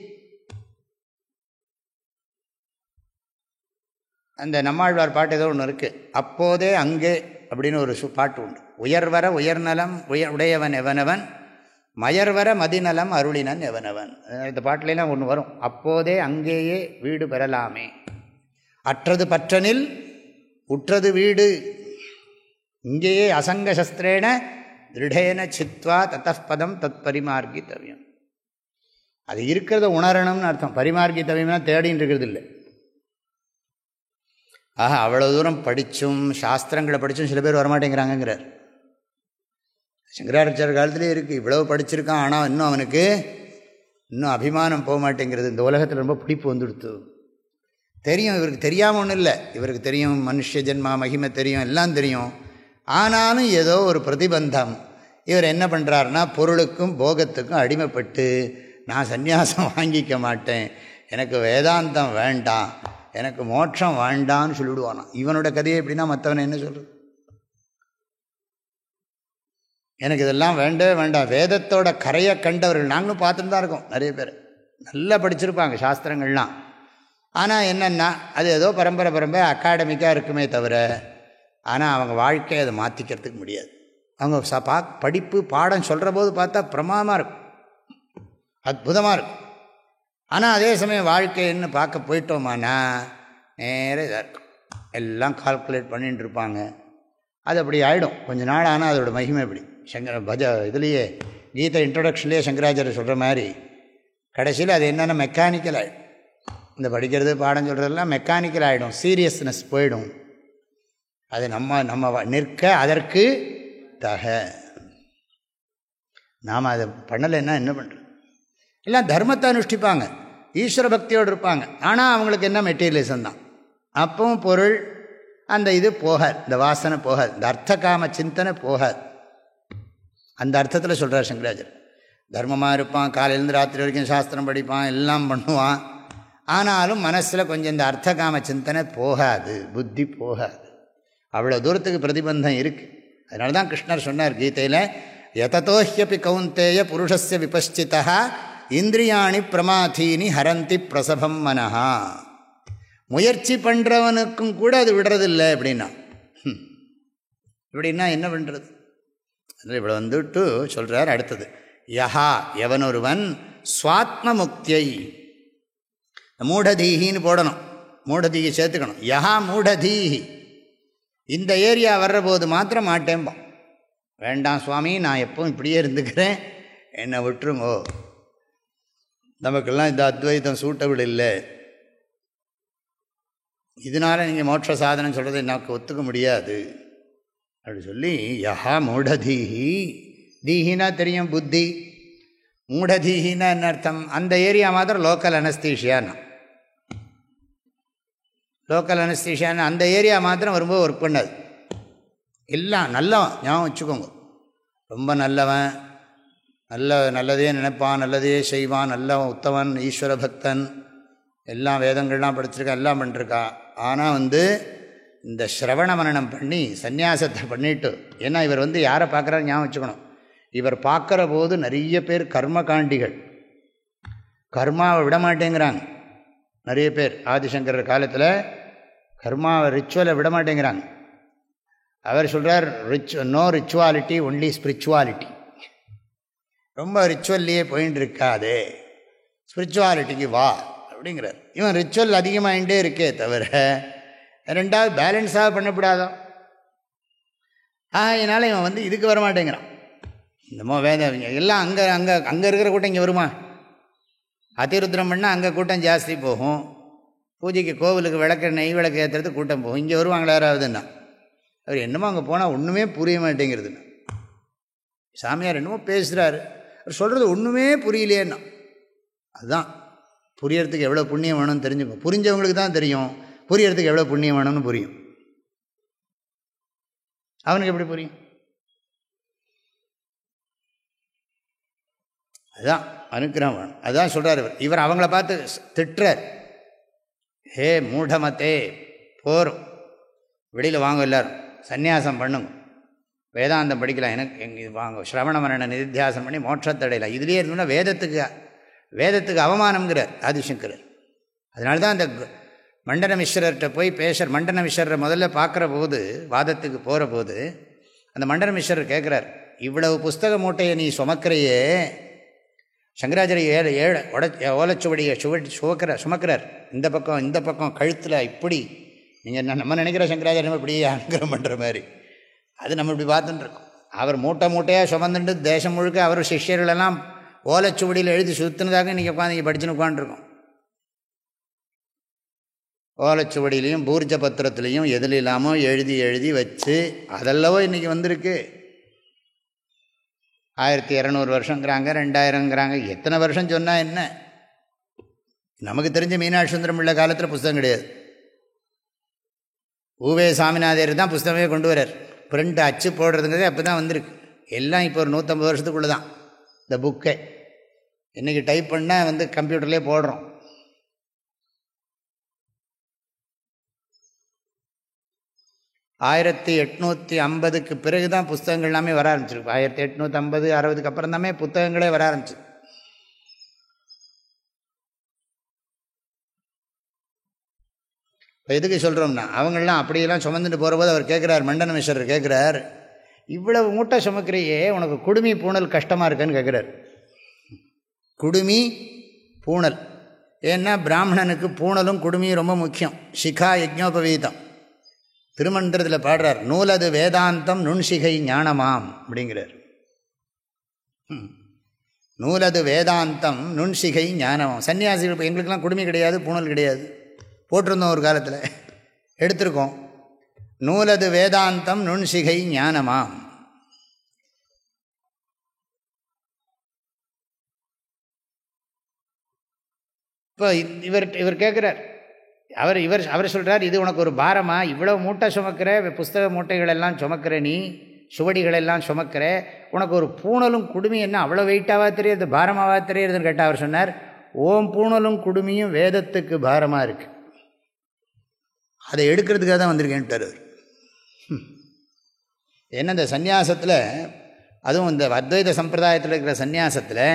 அந்த நம்மாழ்வார் பாட்டு ஏதோ ஒன்று இருக்குது, அப்போதே அங்கே அப்படின்னு ஒரு பாட்டு உண்டு. உயர்வர உயர்நலம் உடையவன் எவனவன், மயர்வர மதிநலம் அருளினன் எவனவன். இந்த பாட்டிலாம் ஒன்று வரும், அப்போதே அங்கேயே வீடு பெறலாமே, அற்றது பற்றனில் உற்றது வீடு, இங்கேயே அசங்க சஸ்திரேன திருடேன சித்வா தத்தப்பதம் தத் பரிமார்கித்தவியம். அது இருக்கிறத உணரணும்னு அர்த்தம். பரிமார்கித்தவியம்னா தேடின்னு இருக்கிறது இல்லை. அவ்வளோ தூரம் படித்தும் சாஸ்திரங்களை படித்தும் சில பேர் வரமாட்டேங்கிறாங்கிறார். சங்கராச்சாரியர் காலத்திலே இருக்குது, இவ்வளவு படிச்சிருக்கான், ஆனால் இன்னும் அவனுக்கு அபிமானம் போக மாட்டேங்கிறது. இந்த உலகத்தில் ரொம்ப பிடிப்பு வந்துடுத்து. தெரியும், இவருக்கு தெரியாமல் ஒன்றும் இல்லை, இவருக்கு தெரியும் மனுஷ ஜென்மா மகிமை தெரியும், எல்லாம் தெரியும். ஆனாலும் ஏதோ ஒரு பிரதிபந்தம். இவர் என்ன பண்ணுறாருனா, பொருளுக்கும் போகத்துக்கும் அடிமைப்பட்டு நான் சந்நியாசம் வாங்கிக்க மாட்டேன், எனக்கு வேதாந்தம் வேண்டாம், எனக்கு மோட்சம் வேண்டான்னு சொல்லிவிடுவானா. இவனோட கதையை எப்படின்னா மற்றவனை என்ன சொல்கிறது, எனக்கு இதெல்லாம் வேண்டவே வேண்டாம். வேதத்தோட கரையை கண்டவர்கள் நாங்களும் பார்த்துட்டு தான் இருக்கோம். நிறைய பேர் நல்லா படிச்சிருப்பாங்க சாஸ்திரங்கள்லாம். ஆனால் என்னென்னா அது ஏதோ பரம்பரை அகாடமிக்காக இருக்குமே தவிர, ஆனால் அவங்க வாழ்க்கையை அதை மாற்றிக்கிறதுக்கு முடியாது. அவங்க படிப்பு பாடம் சொல்கிற போது பார்த்தா பிரமாதமாக இருக்கும், அற்புதமாக இருக்கும். ஆனால் அதே சமயம் வாழ்க்கைன்னு பார்க்க போயிட்டோமானா நேர இதாக இருக்கும், எல்லாம் கால்குலேட் பண்ணிட்டு இருப்பாங்க. அது அப்படி ஆகிடும் கொஞ்ச நாள். ஆனால் அதோட மகிமை எப்படி இதுலேயே கீதை இன்ட்ரொடக்ஷன்லேயே சங்கராச்சாரியர் சொல்கிற மாதிரி கடைசியில் அது என்னென்னா மெக்கானிக்கல் ஆகிடும். இந்த படிக்கிறது பாடம் சொல்கிறதெல்லாம் மெக்கானிக்கல் ஆகிடும், சீரியஸ்னஸ் போயிடும். அது நம்ம நிற்க அதற்கு தக. நாம் அதை பண்ணலைன்னா என்ன பண்ணுறது? எல்லாம் தர்மத்தை அனுஷ்டிப்பாங்க, ஈஸ்வர பக்தியோடு இருப்பாங்க. ஆனால் அவங்களுக்கு என்ன மெட்டீரியலிசம் தான். அப்பவும் பொருள் அந்த இது போகாது, இந்த வாசனை போகாது, இந்த அர்த்த காம சிந்தனை போகாது. அந்த அர்த்தத்தில் சொல்கிறார் சங்கராச்சாரியர். தர்மமாக இருப்பான், காலையிலேருந்து ராத்திரி வரைக்கும் சாஸ்திரம் படிப்பான், எல்லாம் பண்ணுவான். ஆனாலும் மனசில் கொஞ்சம் இந்த அர்த்த காம சிந்தனை போகாது, புத்தி போகாது. அவ்வளோ தூரத்துக்கு பிரதிபந்தம் இருக்குது. அதனால தான் கிருஷ்ணர் சொன்னார் கீதையில், யததோஹ்யபி கௌந்தேய புருஷஸ்ய விபஷ்சிதா இந்திரியாணி பிரமாதீனி ஹரந்தி பிரசபம் மனஹா. முயற்சி பண்ணுறவனுக்கும் கூட அது விடுறதில்லை அப்படின்னா. இப்படின்னா என்ன பண்ணுறது? அதில் இவ்வளோ வந்துட்டு சொல்கிறார். அடுத்தது, யஹா எவனொருவன் ஸ்வாத்ம முக்தியை, மூடதீகின்னு போடணும், மூடதீகி சேர்த்துக்கணும். யஹா மூடதீஹி, இந்த ஏரியா வர்ற போது மாத்திரம் மாட்டேன்பான். வேண்டாம் சுவாமி, நான் எப்பவும் இப்படியே இருந்துக்கிறேன், என்னை விட்டுருங்கோ, நமக்கெல்லாம் இந்த அத்வைதம் சூட்டபிள் இல்லை, இதனால் நீங்கள் மோட்ச சாதனம் சொல்கிறது எனக்கு ஒத்துக்க முடியாது அப்படி சொல்லி யஹா மூடதீஹி, தீஹினா தெரியும் புத்தி, மூடதீஹின்னா என்ன அர்த்தம்? அந்த ஏரியா மாத்திரம் லோக்கல் அனஸ்தீஷியான்னா, லோக்கல் அனஸ்தீஷியான்னு அந்த ஏரியா மாத்திரம் வரும்போது ஒர்க் பண்ணாது. எல்லாம் நல்லவன், ஞாபகம் வச்சுக்கோங்க, ரொம்ப நல்லவன், நல்லதே நினைப்பான், நல்லதே செய்வான், நல்லவன், உத்தவன், ஈஸ்வர பக்தன், எல்லாம் வேதங்கள்லாம் படிச்சிருக்கா, எல்லாம் பண்ணிருக்கா. ஆனால் இந்த சிரவண மனனம் பண்ணி சந்நியாசத்தை பண்ணிவிட்டு, ஏன்னா இவர் யாரை பார்க்குறாரு ஞாபகம் வச்சுக்கணும், இவர் பார்க்குற போது நிறைய பேர் கர்மகாண்டிகள், கர்மாவை விட மாட்டேங்கிறாங்க. நிறைய பேர் ஆதிசங்கரர் காலத்தில் கர்மாவை ரிச்சுவலை விட மாட்டேங்கிறாங்க. அவர் சொல்கிறார், நோ ரிச்சுவாலிட்டி, ஒன்லி ஸ்பிரிச்சுவாலிட்டி. ரொம்ப ரிச்சுவல்லையே போயின்னு இருக்காதே, ஸ்பிரிச்சுவாலிட்டிக்கு வா அப்படிங்கிறார். இவன் ரிச்சுவல் அதிகமாகிட்டே இருக்கே தவிர ரெண்டாவது பேலன்ஸாக பண்ணக்கூடாதோ. அதனால் இவன் இதுக்கு வரமாட்டேங்கிறான். இந்தமோ வேதம் எல்லாம் அங்கே இருக்கிற கூட்டம் இங்கே வருமா? அதிருத்ரம் பண்ணால் அங்கே கூட்டம் ஜாஸ்தி போகும். பூஜைக்கு கோவிலுக்கு விளக்கு நெய் விளக்கு ஏற்றுறதுக்கு கூட்டம் போகும். இங்கே வருவாங்களா யாராவதுன்னா? அவர் என்னமோ அங்கே போனால் ஒன்றுமே புரிய மாட்டேங்கிறதுன்னு. சாமியார் என்னமோ பேசுகிறாரு, அவர் சொல்கிறது ஒன்றுமே புரியலையேன்னா. அதுதான் புரியறதுக்கு எவ்வளோ புண்ணியம் வேணும்னு தெரிஞ்சுக்கோ. புரிஞ்சவங்களுக்கு தான் தெரியும் புரியறதுக்கு எவ்வளோ புண்ணியம் வேணும்னு புரியும். அவனுக்கு எப்படி புரியும்? அதுதான் அனுக்கிரகம் வேணும். அதுதான் சொல்கிறார் இவர் அவங்கள பார்த்து திட்டுறார், ஹே மூடமத்தே, போரும், வெளியில் வாங்க, எல்லோரும் சந்நியாசம் பண்ணுங்க, வேதாந்தம் படிக்கலாம், எனக்கு எங்கே வாங்க, ஸ்ரவண மரண நிதித்தியாசம் பண்ணி மோட்சத்தடையலாம். இதுலேயே இருந்தோம்னா வேதத்துக்கு அவமானம்ங்கிறார் ஆதிசங்கரர். அதனால தான் அந்த மண்டன மிஸ்ரர்கிட்ட போய் மண்டன மிஸ்ரரை முதல்ல பார்க்குற போது, வாதத்துக்கு போகிற போது அந்த மண்டன மிஸ்ரர் கேட்குறார், இவ்வளவு புஸ்தக மூட்டையை நீ சுமக்கிறையே, சங்கராச்சாரிய ஓலைச்சுவடியை சுமக்கிறார், இந்த பக்கம் கழுத்தில் இப்படி, நீங்கள் நம்ம நினைக்கிற சங்கராச்சாரியம் இப்படியே அனுகிரகம் பண்ணுற மாதிரி, அது நம்ம இப்படி பார்த்துட்டுருக்கோம். அவர் மூட்டையாக சுமந்துட்டு தேசம் முழுக்க அவர் சிஷ்யர்களெல்லாம் ஓலைச்சுவடியில் எழுதி சுற்றுனதாக இன்றைக்கி உட்காந்து படிச்சுன்னு உட்காந்துருக்கோம். ஓலைச்சுவடியிலையும் பூர்ஜ பத்திரத்துலேயும் எதில் இல்லாமல் எழுதி வச்சு அதெல்லவோ இன்றைக்கி வந்திருக்கு. 1200 வருஷங்கிறாங்க, 2000ங்கிறாங்க, எத்தனை வருஷம் சொன்னால் என்ன? நமக்கு தெரிஞ்ச மீனாட்சி சுந்தரம் உள்ள காலத்தில் புஸ்தகம் கிடையாது. ஊவே சாமிநாதர் தான் புஸ்தகமே கொண்டு வரார். பிரிண்ட் அச்சு போடுறதுங்கிறது அப்போ தான் வந்திருக்கு. எல்லாம் இப்போ ஒரு 150 வருஷத்துக்குள்ளே தான் இந்த புக்கை. இன்றைக்கி டைப் பண்ணால் கம்ப்யூட்டர்லேயே போடுறோம். ஆயிரத்தி 850 பிறகு தான் புத்தகங்கள் எல்லாமே வர ஆரம்பிச்சிருக்கு. 1850 60 அப்புறம் தாமே புத்தகங்களே வர ஆரம்பிச்சு. இப்போ எதுக்கு சொல்கிறோம்னா, அவங்களெலாம் அப்படியெல்லாம் சுமந்துட்டு போகிற போது அவர் கேட்குறார், மண்டன மிஸ்ரர் கேட்குறார், இவ்வளவு மூட்டை சுமக்கிறையே உனக்கு குடுமி பூணல் கஷ்டமாக இருக்குன்னு கேட்குறார். குடுமி பூணல், ஏன்னா பிராமணனுக்கு பூணலும் குடுமியும் ரொம்ப முக்கியம். சிகா யஜ்ஞோபவீதம் திருமந்திரத்தில் பாடுறார், நூலது வேதாந்தம் நுண்சிகை ஞானமாம் அப்படிங்கிறார். நூலது வேதாந்தம் நுண்சிகை ஞானமாம். சன்னியாசிகள் இப்போ எங்களுக்கெல்லாம் குடுமி கிடையாது, பூணல் கிடையாது, போட்டிருந்தோம் ஒரு காலத்தில், எடுத்திருக்கோம். நூலது வேதாந்தம் நுண்சிகை ஞானமாம். இப்போ இவர் கேட்குறார், அவர் சொல்கிறார், இது உனக்கு ஒரு பாரமா? இவ்வளோ மூட்டை சுமக்கிற, புஸ்தக மூட்டைகளெல்லாம் சுமக்கிற, நீ சுவடிகளெல்லாம் சுமக்கிற, உனக்கு ஒரு பூணலும் குடுமி என்ன அவ்வளோ வெயிட்டாவா தெரியுது, பாரமாவா தெரியுதுன்னு கேட்டால் அவர் சொன்னார், ஓம் பூணலும் குடுமியும் வேதத்துக்கு பாரமாக இருக்குது, அதை எடுக்கிறதுக்காக தான் வந்திருக்கேன்ட்டார் அவர். ஏன்னா இந்த சந்நியாசத்தில், அதுவும் இந்த அத்வைத சம்பிரதாயத்தில் இருக்கிற சந்நியாசத்தில்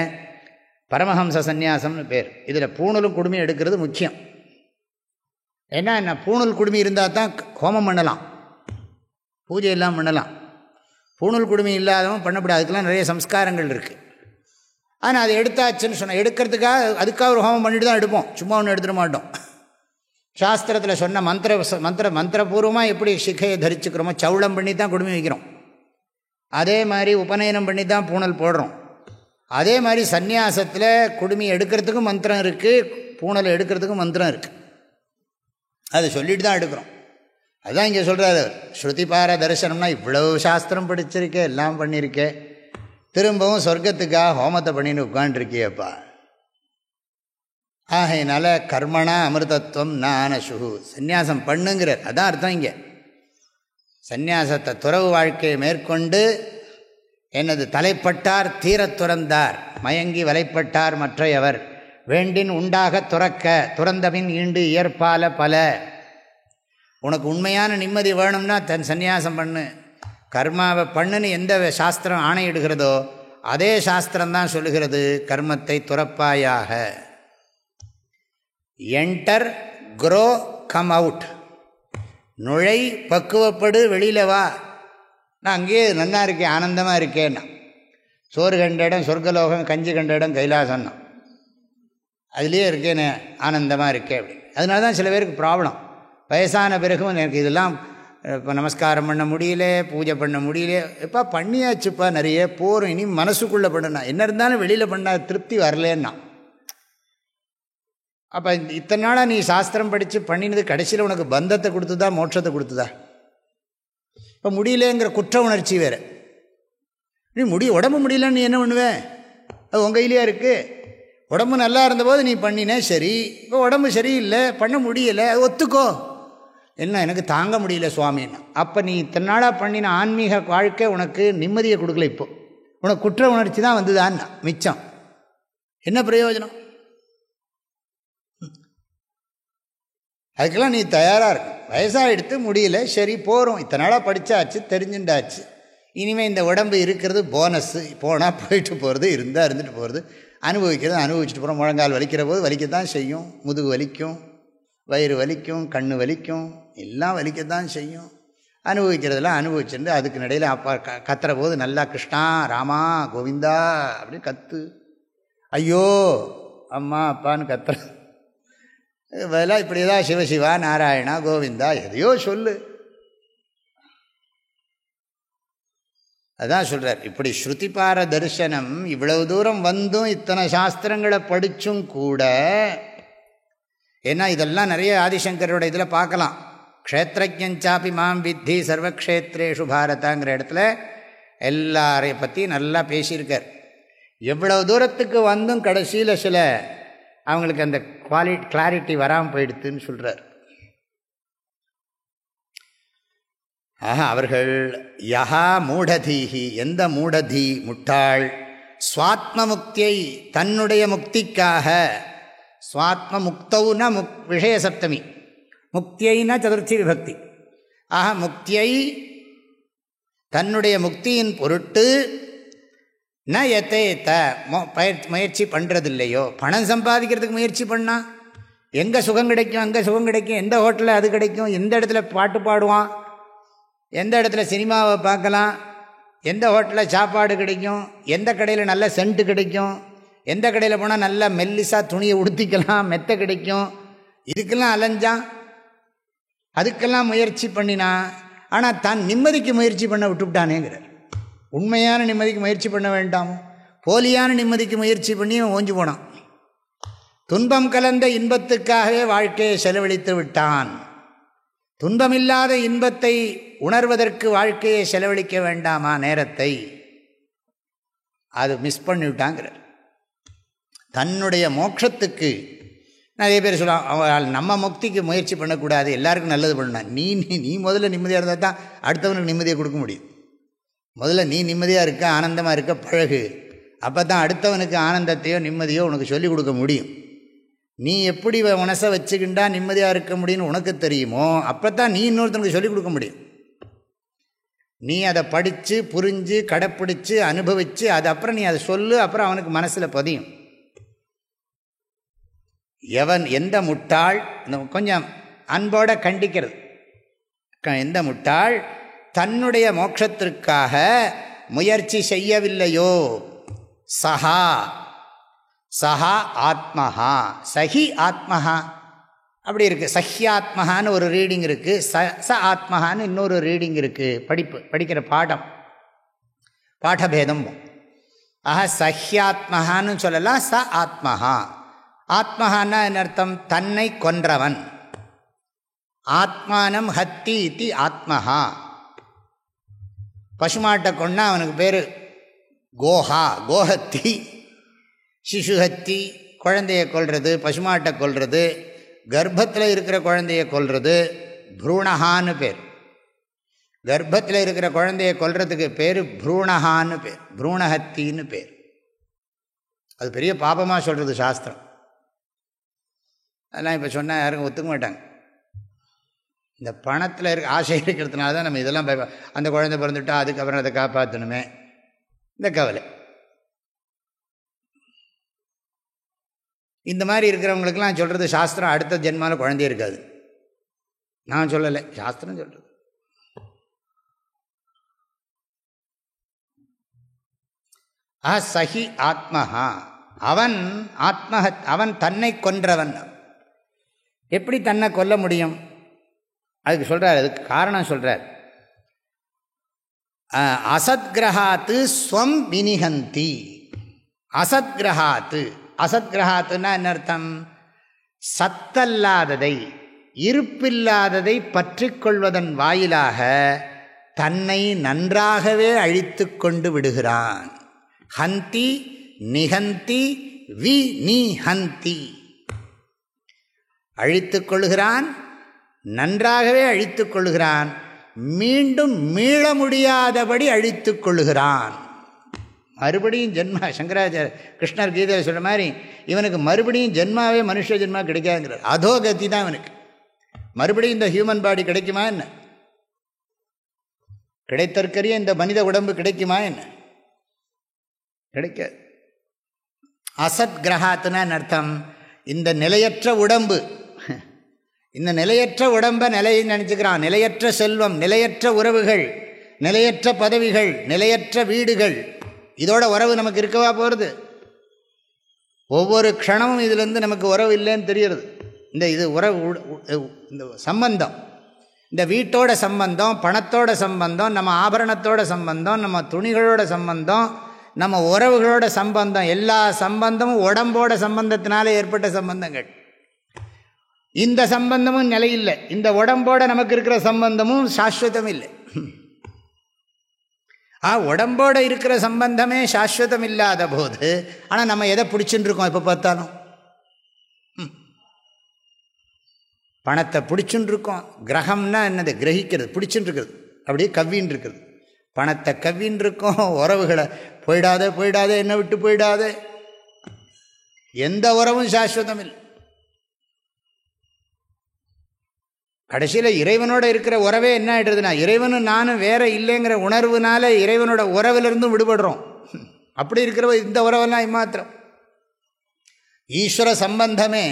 பரமஹம்ச சந்நியாசம்னு பேர். இதில் பூணலும் குடுமையும் எடுக்கிறது முக்கியம். ஏன்னா என்ன, பூணல் குடுமி இருந்தால் தான் ஹோமம் பண்ணலாம், பூஜை எல்லாம் பண்ணலாம். பூணல் குடுமி இல்லாதவன் பண்ணப்படாது, அதுக்கெல்லாம் நிறைய சம்ஸ்காரங்கள் இருக்குது. ஆனால் அது எடுத்தாச்சுன்னு சொன்னால், எடுக்கிறதுக்காக அதுக்காக ஒரு ஹோமம் பண்ணிட்டு தான் எடுப்போம், சும்மா ஒன்று எடுத்துட மாட்டோம். சாஸ்திரத்தில் சொன்ன மந்திரபூர்வமாக எப்படி சிக்கையை தரிச்சுக்கிறோமோ, சவுளம் பண்ணி தான் குடுமி வைக்கிறோம். அதே மாதிரி உபநயனம் பண்ணி தான் பூணல் போடுறோம். அதே மாதிரி சந்நியாசத்தில் குடுமி எடுக்கிறதுக்கும் மந்திரம் இருக்குது, பூணலை எடுக்கிறதுக்கும் மந்திரம் இருக்குது. அதை சொல்லிட்டு தான் எடுக்கிறோம். அதுதான் இங்கே சொல்கிறாரு. ஸ்ருதிபார தரிசனம்னா இவ்வளவு சாஸ்திரம் படிச்சிருக்கே, எல்லாம் பண்ணியிருக்கே, திரும்பவும் சொர்க்கத்துக்காக ஹோமத்தை பண்ணின்னு உட்காண்டிருக்கியப்பா. ஆகையினால கர்மணா அமிர்தத்துவம் நானசுகு, சந்நியாசம் பண்ணுங்கிறார். அதான் அர்த்தம் இங்கே. சந்நியாசத்தை துறவு வாழ்க்கையை மேற்கொண்டு எனது தலைப்பட்டார் தீரத் துறந்தார், மயங்கி வலைப்பட்டார் மற்றையவர், வேண்டின் உண்டாக துறக்க துறந்தபின் ஈண்டு இயற்பால பல. உனக்கு உண்மையான நிம்மதி வேணும்னா தன் சந்நியாசம் பண்ணு. கர்மாவை பண்ணுன்னு எந்த சாஸ்திரம் ஆணையிடுகிறதோ அதே சாஸ்திரம்தான் சொல்லுகிறது கர்மத்தை துறப்பாயாக. Enter, grow, come out. நுழை, பக்குவப்படு, வெளியில் வா. நான் அங்கேயே நன்னா இருக்கேன், ஆனந்தமாக இருக்கேன்னா. சோறு கண்ட இடம் சொர்க்கலோகம், கஞ்சி கண்ட இடம் கைலாசம்னா அதுலேயே இருக்கேன்னு ஆனந்தமாக இருக்கேன் அப்படின்னு. அதனால தான் சில பேருக்கு ப்ராப்ளம். வயசான பிறகும் எனக்கு இதெல்லாம் இப்போ நமஸ்காரம் பண்ண முடியல, பூஜை பண்ண முடியல. எப்போ பண்ணியாச்சுப்பா நிறைய போகிறோம், இனி மனசுக்குள்ளே பண்ணணும். என்ன இருந்தாலும் வெளியில் பண்ணால் திருப்தி வரலன்னா. அப்போ இத்தனை நாளாக நீ சாஸ்திரம் படித்து பண்ணினது கடைசியில் உனக்கு பந்தத்தை கொடுத்துதா மோட்சத்தை கொடுத்துதா? இப்போ முடியலேங்கிற குற்ற உணர்ச்சி வேறு. நீ உடம்பு முடியலன்னு நீ என்ன பண்ணுவேன்? அது உங்கள் கையிலேயே இருக்குது. உடம்பு நல்லா இருந்தபோது நீ பண்ணினே சரி, இப்போ உடம்பு சரியில்லை, பண்ண முடியலை, அது ஒத்துக்கோ. என்ன எனக்கு தாங்க முடியல சுவாமின்னா, அப்போ நீ இத்தனை நாளாக பண்ணின ஆன்மீக வாழ்க்கை உனக்கு நிம்மதியை கொடுக்கல. இப்போ உனக்கு குற்ற உணர்ச்சி தான் வந்துதான் மிச்சம். என்ன பிரயோஜனம்? அதுக்கெல்லாம் நீ தயாராக இருக்கும். வயசாக எடுத்து முடியல, சரி போகிறோம், இத்தனை நாளாக படித்தாச்சு, தெரிஞ்சுட்டாச்சு, இனிமேல் இந்த உடம்பு இருக்கிறது போனஸ்ஸு. போனால் போயிட்டு போகிறது, இருந்தால் இருந்துட்டு போகிறது, அனுபவிக்கிறது அனுபவிச்சுட்டு போகிறோம். முழங்கால் வலிக்கிற போது வலிக்கத்தான் செய்யும், முதுகு வலிக்கும், வயிறு வலிக்கும், கண்ணு வலிக்கும், எல்லாம் வலிக்கத்தான் செய்யும். அனுபவிக்கிறதெல்லாம் அனுபவிச்சுட்டு அதுக்கு நடையில் அப்பா கத்துற போது நல்லா கிருஷ்ணா ராமா கோவிந்தா அப்படின்னு கத்து. ஐயோ அம்மா அப்பான்னு கத்துற இதெல்லாம் இப்படி ஏதாவது சிவசிவா நாராயணா கோவிந்தா எதையோ சொல்லு. அதான் சொல்கிறார். இப்படி ஸ்ருதிபார தரிசனம் இவ்வளவு தூரம் வந்தும் இத்தனை சாஸ்திரங்களை படித்தும் கூட, ஏன்னா இதெல்லாம் நிறைய ஆதிசங்கரோட இதில் பார்க்கலாம். க்ஷேத்ரஜ்ஞாபி மாம் வித்தி சர்வக்ஷேத்ரேஷு பாரதாங்கிற இடத்துல எல்லாரையும் பற்றி நல்லா பேசியிருக்கார். எவ்வளவு தூரத்துக்கு வந்தும் கடைசியில் சில அவங்களுக்கு அந்த கிளாரிட்டி வராமல் போயிடுதுன்னு சொல்கிறார். அவர்கள் யஹா மூடதீஹி, எந்த மூடதி முட்டாள், ஸ்வாத்ம முக்தியை தன்னுடைய முக்திக்காக, ஸ்வாத்ம முக்தவுனா விஷய சப்தமி, முக்தியைனா சதுர்த்தி விபக்தி. முக்தியை தன்னுடைய முக்தியின் பொருட்டு ந யதேத முயற்சி பண்ணுறதில்லையோ. பணம் சம்பாதிக்கிறதுக்கு முயற்சி பண்ணால் எங்கே சுகம் கிடைக்கும், அங்கே சுகம் கிடைக்கும், எந்த ஹோட்டலில் அது கிடைக்கும், எந்த இடத்துல பாட்டு பாடுவான், எந்த இடத்துல சினிமாவை பார்க்கலாம், எந்த ஹோட்டலில் சாப்பாடு கிடைக்கும், எந்த கடையில் நல்ல சென்ட்டு கிடைக்கும், எந்த கடையில் போனால் நல்லா மெல்லிசாக துணியை உடுத்திக்கலாம், மெத்த கிடைக்கும், இதுக்கெல்லாம் அலைஞ்சான், அதுக்கெல்லாம் முயற்சி பண்ணினான். ஆனால் தான் நிம்மதிக்கு முயற்சி பண்ண விட்டுவிட்டானேங்கிறார். உண்மையான நிம்மதிக்கு முயற்சி பண்ண வேண்டாம், போலியான நிம்மதிக்கு முயற்சி பண்ணி ஓஞ்சு போனான். துன்பம் கலந்த இன்பத்துக்காகவே வாழ்க்கையை செலவழித்து விட்டான். துன்பமில்லாத இன்பத்தை உணர்வதற்கு வாழ்க்கையை செலவழிக்க வேண்டாமா நேரத்தை? அது மிஸ் பண்ணிவிட்டாங்கிறார். தன்னுடைய மோட்சத்துக்கு நிறைய பேர் சொல்லுவாங்க, அவள் நம்ம முக்திக்கு முயற்சி பண்ணக்கூடாது, எல்லாருக்கும் நல்லது பண்ணணும். நீ முதல்ல நிம்மதியாக இருந்தால் தான் அடுத்தவனுக்கு நிம்மதியை கொடுக்க முடியும். முதல்ல நீ நிம்மதியாக இருக்க, ஆனந்தமாக இருக்க பழகு. அப்போ தான் அடுத்தவனுக்கு ஆனந்தத்தையோ நிம்மதியோ உனக்கு சொல்லிக் கொடுக்க முடியும். நீ எப்படி மனசை வச்சுக்கிண்டா நிம்மதியாக இருக்க முடியும்னு உனக்கு தெரியுமோ, அப்போ தான் நீ இன்னொருத்தனுக்கு சொல்லிக் கொடுக்க முடியும். நீ அதை படித்து புரிஞ்சு கடைப்பிடிச்சு அனுபவித்து அது அப்புறம் நீ அதை சொல்லு, அப்புறம் அவனுக்கு மனசில் பதியும். எந்த முட்டாள், கொஞ்சம் அன்போட கண்டிக்கிறது, எந்த முட்டாள் தன்னுடைய மோட்சத்திற்காக முயற்சி செய்யவில்லையோ, சஹா சஹா ஆத்மஹா, சஹி ஆத்மஹா அப்படி இருக்குது. சஹ்யாத்மஹான்னு ஒரு ரீடிங் இருக்குது, ச ஆத்மஹான்னு இன்னொரு ரீடிங் இருக்குது. படிக்கிற பாடபேதம். சஹ்யாத்மஹான்னு சொல்லலாம், ச ஆத்மஹா. ஆத்மஹான்னா என்ன அர்த்தம்? தன்னை கொன்றவன். ஆத்மானம் ஹத்தி இத்தி ஆத்மஹா. பசுமாட்டை கொண்டா அவனுக்கு பேர் கோஹா, கோஹத்தி. சிசுஹத்தி குழந்தையை கொல்றது, பசுமாட்டை கொல்றது, கர்ப்பத்தில் இருக்கிற குழந்தையை கொல்றது ப்ரூணஹான்னு பேர். கர்ப்பத்தில் இருக்கிற குழந்தையை கொல்றதுக்கு பேர் ப்ரூணஹான்னு பேர், ப்ரூணஹத்தின்னு பேர். அது பெரிய பாபமாக சொல்கிறது சாஸ்திரம். அதெல்லாம் இப்போ சொன்னால் யாருக்கும் ஒத்துக்க மாட்டாங்க. இந்த பணத்தில் ஆசை இருக்கிறதுனால தான் நம்ம இதெல்லாம் அந்த குழந்தை பிறந்துட்டா அதுக்கப்புறம் அதை காப்பாற்றணுமே இந்த கவலை. இந்த மாதிரி இருக்கிறவங்களுக்கெல்லாம் சொல்கிறது சாஸ்திரம் அடுத்த ஜென்மாவில் குழந்தையே இருக்காது. நான் சொல்லலை, சாஸ்திரம் சொல்கிறது. சஹி ஆத்மஹா, அவன் அவன் தன்னை கொன்றவன். எப்படி தன்னை கொல்ல முடியும்? அதுக்கு சொல்கிறார், அதுக்கு காரணம் சொல்கிறார். அசத்கிரஹாத்து ஸ்வம் வினிஹந்தி. அசத்கிரஹாத்து, அசத்கிரஹாத்துன்னா என்ன அர்த்தம்? சத்தல்லாததை, இருப்பில்லாததை பற்றி கொள்வதன் வாயிலாக தன்னை நன்றாகவே அழித்து கொண்டு விடுகிறான். ஹந்தி நிஹந்தி வி நிஹந்தி. அழித்து கொள்கிறான், நன்றாகவே அழித்து கொள்கிறான், மீண்டும் மீள முடியாதபடி அழித்து கொள்கிறான். மறுபடியும் ஜென்மா, சங்கராச்சாரிய கிருஷ்ணர் கீதையில் சொல்கிற மாதிரி இவனுக்கு மறுபடியும் ஜென்மாவே மனுஷ ஜென்மா கிடைக்காதுங்கிறார். அதோகதி தான் இவனுக்கு. மறுபடியும் இந்த ஹியூமன் பாடி கிடைக்குமா என்ன? கிடைத்தற்கரிய இந்த மனித உடம்பு கிடைக்குமா என்ன? கிடைக்காது. அசத் கிரகாத்துனா அர்த்தம் இந்த நிலையற்ற உடம்பு, இந்த நிலையற்ற உடம்பை நிலைன்னு நினச்சிக்கிறான். நிலையற்ற செல்வம், நிலையற்ற உறவுகள், நிலையற்ற பதவிகள், நிலையற்ற வீடுகள், இதோட உறவு நமக்கு இருக்கவா போகிறது? ஒவ்வொரு க்ஷணமும் இதுலேருந்து நமக்கு உறவு இல்லைன்னு தெரிகிறது. இது உறவு, இந்த சம்பந்தம், இந்த வீட்டோட சம்பந்தம், பணத்தோட சம்பந்தம், நம்ம ஆபரணத்தோட சம்பந்தம், நம்ம துணிகளோட சம்பந்தம், நம்ம உறவுகளோட சம்பந்தம், எல்லா சம்பந்தமும் உடம்போட சம்பந்தத்தினால ஏற்பட்ட சம்பந்தங்கள். இந்த சம்பந்தமும் நிலையில்லை. இந்த உடம்போட நமக்கு இருக்கிற சம்பந்தமும் சாஸ்வதம் இல்லை. உடம்போட இருக்கிற சம்பந்தமே சாஸ்வதம் இல்லாத போது, ஆனால் நம்ம எதை பிடிச்சுட்டு இருக்கோம்? எப்போ பார்த்தாலும் பணத்தை பிடிச்சுட்டு இருக்கோம். கிரகம்னா என்னது? கிரகிக்கிறது, பிடிச்சுட்டு இருக்கிறது, அப்படியே கவ்வின்னு இருக்கிறது. பணத்தை கவ்வின்னு இருக்கோம். உறவுகளை போயிடாதே போயிடாதே, என்னை விட்டு போயிடாதே. எந்த உறவும் சாஸ்வதம் இல்லை. கடைசியில் இறைவனோட இருக்கிற உறவே என்ன ஆகிடுறதுனா, இறைவனும் நானும் வேற இல்லைங்கிற உணர்வுனால இறைவனோட உறவிலிருந்தும் விடுபடுறோம். அப்படி இருக்கிற இந்த உறவெல்லாம் இம்மாத்திரம். ஈஸ்வர சம்பந்தமே,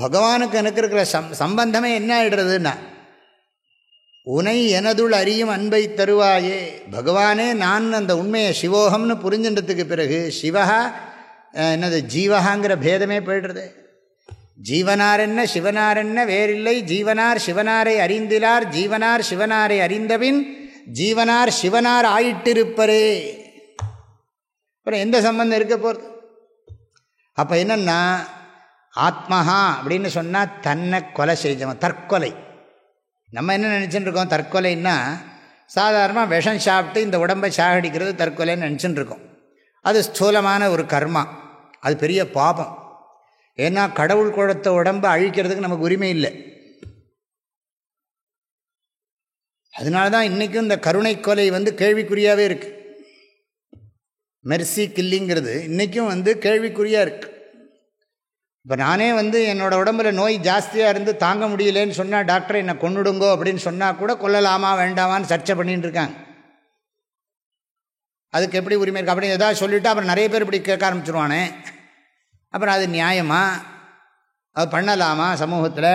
பகவானுக்கு எனக்கு இருக்கிற சம்பந்தமே என்ன ஆகிடுறதுன்னா, உனை எனதுள் அறியும் அன்பை தருவாயே. பகவானே நான் அந்த உண்மையை சிவோகம்னு புரிஞ்சின்றதுக்கு பிறகு சிவஹா என்னது ஜீவகாங்கிற பேதமே போய்டுறது. ஜீவனார் என்ன சிவனார் என்ன வேறில்லை, ஜீவனார் சிவனாரை அறிந்திலார், ஜீவனார் சிவனாரை அறிந்தபின் ஜீவனார் சிவனார் ஆயிட்டிருப்பரே. அப்புறம் எந்த சம்பந்தம் இருக்க போகிறது? அப்போ என்னன்னா, ஆத்மஹா அப்படின்னு சொன்னால் தன்னை கொலை செஞ்சவன், தற்கொலை. நம்ம என்ன நினச்சிட்டு இருக்கோம்? தற்கொலைன்னா சாதாரணமாக விஷம் சாப்பிட்டு இந்த உடம்பை சாகடிக்கிறது தற்கொலைன்னு நினச்சிட்டு இருக்கோம். அது ஸ்தூலமான ஒரு கர்மா, அது பெரிய பாபம். ஏன்னா கடவுள் கொடுத்த உடம்பை அழிக்கிறதுக்கு நமக்கு உரிமை இல்லை. அதனால தான் இன்றைக்கும் இந்த கருணை கொலை கேள்விக்குறியாகவே இருக்குது. மெர்சி கில்லிங்கிறது இன்றைக்கும் கேள்விக்குறியாக இருக்குது. இப்போ நானே என்னோடய உடம்புல நோய் ஜாஸ்தியாக இருந்து தாங்க முடியலேன்னு சொன்னால் டாக்டர் என்னை கொன்னுடுங்கோ அப்படின்னு சொன்னால் கூட கொல்லலாமா வேண்டாமான்னு சர்ச்சை பண்ணிட்டு இருக்காங்க. அதுக்கு எப்படி உரிமை இருக்குது? அப்படின்னு ஏதாவது சொல்லிவிட்டு அப்புறம் நிறைய பேர் இப்படி கேட்க ஆரம்பிச்சிருவானே. அப்புறம் அது நியாயமா? அது பண்ணலாமா? சமூகத்தில்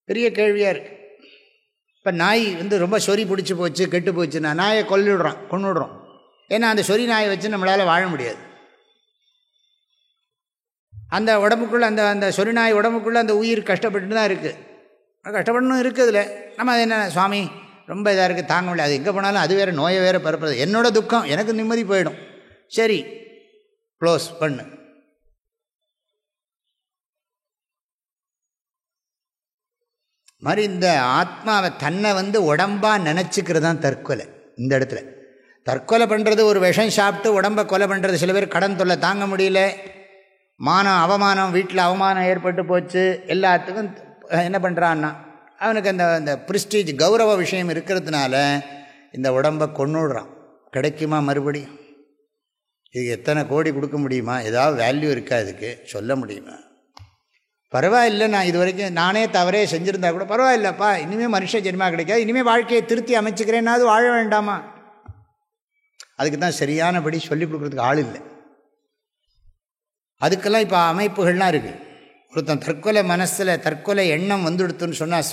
பெரிய கேள்வியாக இருக்குது. இப்போ நாய் ரொம்ப சொறி பிடிச்சி போச்சு, கெட்டு போச்சுன்னா நாயை கொன்னுடுறோம். ஏன்னா அந்த சொறி நாயை வச்சு நம்மளால் வாழ முடியாது. அந்த உடம்புக்குள்ளே அந்த சொறி நாய் உடம்புக்குள்ளே அந்த உயிர் கஷ்டப்பட்டு தான் இருக்குது. கஷ்டப்படணும் இருக்குதுல. நம்ம அது என்ன சுவாமி ரொம்ப இதாக இருக்குது, தாங்க முடியாது, அது எங்கே போனாலும் அது வேறு நோயை வேறு பரப்புறது, என்னோட துக்கம் எனக்கு நிம்மதி போயிடும். சரி க்ளோஸ் பண்ணு. மாதிரி இந்த ஆத்மாவை தன்னை உடம்பாக நினச்சிக்கிறது தான் தற்கொலை. இந்த இடத்துல தற்கொலை பண்ணுறது ஒரு விஷம் சாப்பிட்டு உடம்பை கொலை பண்ணுறது. சில பேர் கடன் தொல்லை தாங்க முடியல, மானம் அவமானம், வீட்டில் அவமானம் ஏற்பட்டு போச்சு, எல்லாத்துக்கும் என்ன பண்ணுறான்னா அவனுக்கு அந்த ப்ரிஸ்டீஜ் கௌரவ விஷயம் இருக்கிறதுனால இந்த உடம்பை கொன்னுடுறான். கிடைக்குமா மறுபடியும்? இது எத்தனை கோடி கொடுக்க முடியுமா? ஏதாவது வேல்யூ இருக்கா இதுக்கு? சொல்ல முடியுமா? பரவாயில்லை, நான் இது வரைக்கும் நானே தவறே செஞ்சுருந்தா கூட பரவாயில்லப்பா, இனிமேல் மனுஷ ஜென்மா கிடைக்காது, இனிமேல் வாழ்க்கையை திருத்தி அமைச்சுக்கிறேன்னா அது வாழ வேண்டாமா? அதுக்கு தான் சரியானபடி சொல்லிக் கொடுக்குறதுக்கு ஆள் இல்லை. அதுக்கெல்லாம் இப்போ அமைப்புகள்லாம் இருக்குது. ஒருத்தன் தற்கொலை மனசில் தற்கொலை எண்ணம் வந்துடுத்துன்னு சொன்னால்,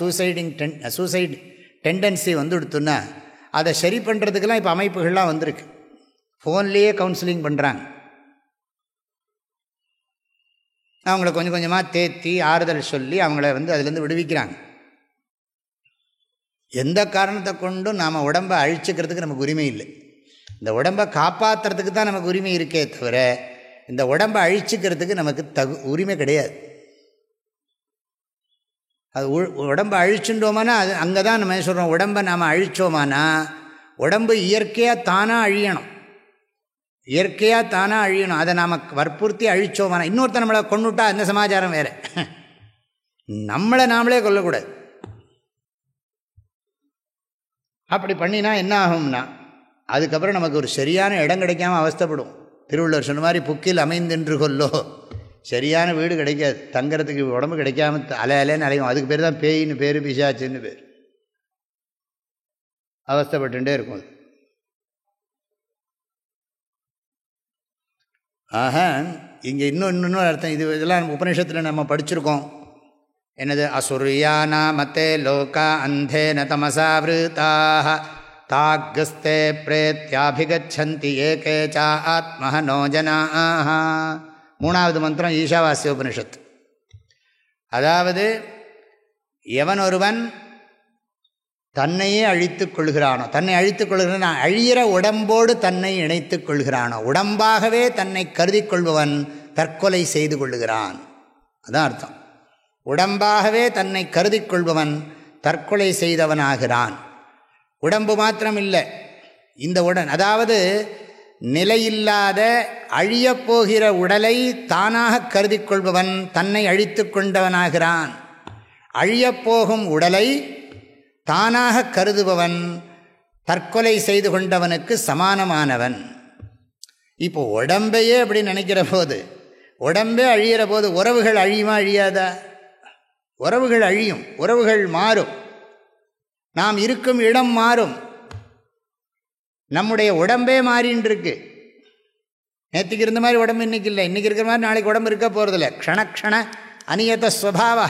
சூசைடு டெண்டன்சி வந்துடுத்துன்னா அதை சரி பண்ணுறதுக்கெல்லாம் இப்போ அமைப்புகள்லாம் வந்திருக்கு. ஃபோன்லேயே கவுன்சிலிங் பண்ணுறாங்க. அவங்கள கொஞ்சம் கொஞ்சமாக தேத்தி ஆறுதல் சொல்லி அவங்கள அதுலேருந்து விடுவிக்கிறாங்க. எந்த காரணத்தை கொண்டும் நாம் உடம்பை அழிச்சிக்கிறதுக்கு நமக்கு உரிமை இல்லை. இந்த உடம்பை காப்பாற்றுறதுக்கு தான் நமக்கு உரிமை இருக்கே தவிர இந்த உடம்பை அழிச்சிக்கிறதுக்கு நமக்கு உரிமை கிடையாது. அது உடம்பை அழிச்சுட்டோமானா அது அங்கே தான் நம்ம சொல்கிறோம். உடம்பை நாம் அழித்தோமானா உடம்பு இயற்கையாக தானாக அழியணும், இயற்கையாக தானாக அழியணும். அதை நாம் வற்புறுத்தி அழித்தோமானா இன்னொருத்த நம்மளை கொண்டுட்டா அந்த சமாச்சாரம் வேறு. நம்மளை நாமளே கொல்லக்கூடாது. அப்படி பண்ணினா என்ன ஆகும்னா அதுக்கப்புறம் நமக்கு ஒரு சரியான இடம் கிடைக்காம அவஸ்தைப்படும். திருவள்ளுவர் சொன்ன மாதிரி புக்கில் அமைந்தென்று கொல்லோ, சரியான வீடு கிடைக்காது, தங்கிறதுக்கு உடம்பு கிடைக்காம அலைன்னு அலையும். அதுக்கு பேர் தான் பேயின்னு பேர், பிசாச்சுன்னு பேர். அவஸ்தைப்பட்டுட்டே இருக்கும் அது. ஆக இங்கே இன்னொன்று அர்த்தம், இதெல்லாம் உபநிஷத்தில் நம்ம படிச்சிருக்கோம். என்னது? அசுரியானா மத்தே லோகா அந்தேன தமசா விருதாக தாகஸ்தே பிரேத்யாபிகச்சந்தி ஏகே சா ஆத்மஹனோ ஜனாஹ. 3வது மந்திரம் ஈஷாவாஸ்ய உபனிஷத்து. அதாவது எவன் ஒருவன் தன்னையே அழித்துக் கொள்கிறானோ, தன்னை அழித்துக் கொள்கிறான், அழியிற உடம்போடு தன்னை இணைத்துக் கொள்கிறானோ, உடம்பாகவே தன்னை கருதி கொள்பவன் தற்கொலை செய்து கொள்ளுகிறான். அதான் அர்த்தம். உடம்பாகவே தன்னை கருதி கொள்பவன் தற்கொலை செய்தவனாகிறான். உடம்பு மாத்திரம் இல்லை, இந்த அதாவது நிலையில்லாத அழியப்போகிற உடலை தானாக கருதி கொள்பவன் தன்னை அழித்து கொண்டவனாகிறான். அழியப்போகும் உடலை தானாக கருதுபவன் தற்கொலை செய்து கொண்டவனுக்கு சமானமானவன். இப்போ உடம்பையே அப்படி நினைக்கிற போது, உடம்பே அழியிற போது உறவுகள் அழியுமா அழியாதா? உறவுகள் அழியும், உறவுகள் மாறும், நாம் இருக்கும் இடம் மாறும், நம்முடைய உடம்பே மாறின்னு இருக்கு. நேற்றுக்கு இருந்த மாதிரி உடம்பு இன்னைக்கு இல்லை, இன்னைக்கு இருக்கிற மாதிரி நாளைக்கு உடம்பு இருக்க போகிறதில்ல. க்ஷணக்ஷண அநியத ஸ்வபாவா.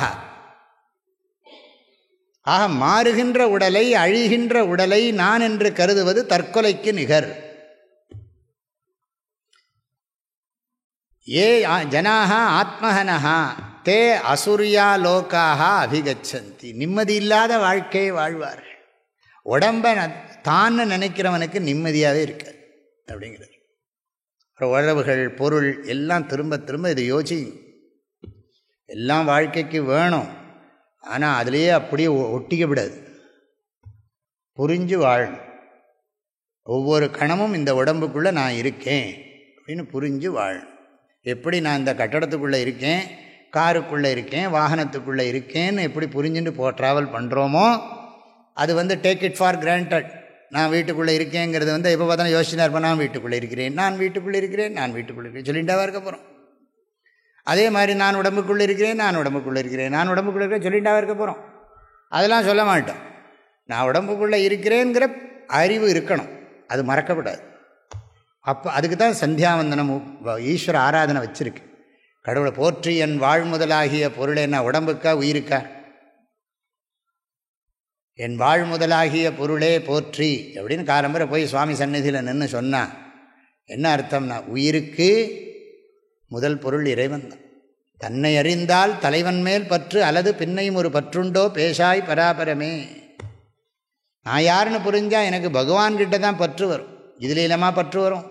ஆக மாறுகின்ற உடலை, அழிகின்ற உடலை நான் என்று கருதுவது தற்கொலைக்கு நிகர். ஏ ஜனாக ஆத்மஹனஹா தே அசுரியா லோக்காக அபிகச்சந்தி. நிம்மதி இல்லாத வாழ்க்கையை வாழ்வார்கள். உடம்பை தான் நினைக்கிறவனுக்கு நிம்மதியாகவே இருக்காது அப்படிங்கிறது. அப்புறம் உறவுகள், பொருள் எல்லாம் திரும்ப திரும்ப இதை யோசிங்க. எல்லாம் வாழ்க்கைக்கு வேணும், ஆனால் அதுலேயே அப்படியே ஒட்டிக்கப்படாது. புரிஞ்சு வாழணும். ஒவ்வொரு கணமும் இந்த உடம்புக்குள்ளே நான் இருக்கேன் அப்படின்னு புரிஞ்சு வாழணும். எப்படி நான் இந்த கட்டடத்துக்குள்ளே இருக்கேன், காருக்குள்ளே இருக்கேன், வாகனத்துக்குள்ளே இருக்கேன்னு எப்படி புரிஞ்சுட்டு ட்ராவல் பண்ணுறோமோ, அது டேக் இட் ஃபார் கிராண்டட். நான் வீட்டுக்குள்ளே இருக்கேங்கிறது எப்போ பார்த்தாலும் யோசிச்சுனா இருப்பேன். நான் வீட்டுக்குள்ளே இருக்கிறேன், நான் வீட்டுக்குள்ளே இருக்கிறேன், நான் வீட்டுக்குள்ளே இருக்கிறேன் சொல்லிட்டாவா இருக்க போகிறோம். அதே மாதிரி நான் உடம்புக்குள்ளே இருக்கிறேன், நான் உடம்புக்குள்ளே இருக்கிறேன், நான் உடம்புக்குள்ளே இருக்கிறேன் சொல்லிட்டாவா இருக்க போகிறோம். அதெல்லாம் சொல்ல மாட்டோம். நான் உடம்புக்குள்ளே இருக்கிறேங்கிற அறிவு இருக்கணும், அது மறக்கப்படாது. அப்போ அதுக்கு தான் சந்தியாவந்தனம், ஈஸ்வர ஆராதனை வச்சுருக்கு. கடவுளை போற்றி என் வாழ்முதலாகிய பொருளை, என்ன உடம்புக்கா உயிருக்கா? என் வாழ்முதலாகிய பொருளே போற்றி அப்படின்னு காலம்பரை போய் சுவாமி சந்நிதியில் நின்று சொன்னால் என்ன அர்த்தம்னா, உயிருக்கு முதல் பொருள் இறைவன் தான். தன்னை அறிந்தால் தலைவன் மேல் பற்று அல்லது பின்னையும் ஒரு பற்றுண்டோ பேசாய் பராபரமே. நான் யாருன்னு புரிஞ்சால் எனக்கு பகவான்கிட்ட தான் பற்று வரும். இதில் இல்லாமா பற்று வரும்,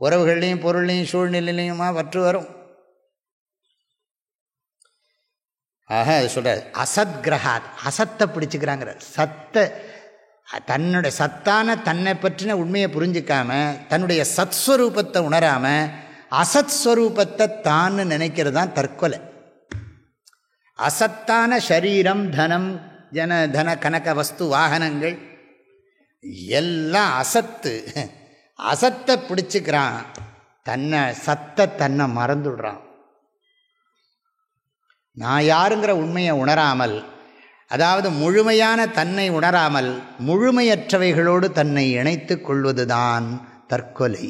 உறவுகள்லையும் பொருள்லையும் சூழ்நிலையிலையுமா பற்று வரும். ஆக அது சொல்கிறார் அசத்கிரகாத், அசத்தை பிடிச்சிக்கிறாங்கிற. தன்னுடைய சத்தான தன்னை பற்றின உண்மையை புரிஞ்சிக்காம தன்னுடைய சத்ஸ்வரூபத்தை உணராமல் அசத் ஸ்வரூபத்தை தான்னு நினைக்கிறது தான் தற்கொலை. அசத்தான சரீரம், தனம், தன கனக வஸ்து, வாகனங்கள் எல்லாம் அசத்து. அசத்தை பிடிச்சிக்கிறான், தன்னை மறந்துடுறான். நான் யாருங்கிற உண்மையை உணராமல், அதாவது முழுமையான தன்னை உணராமல் முழுமையற்றவைகளோடு தன்னை இணைத்து கொள்வதுதான் தற்கொலை.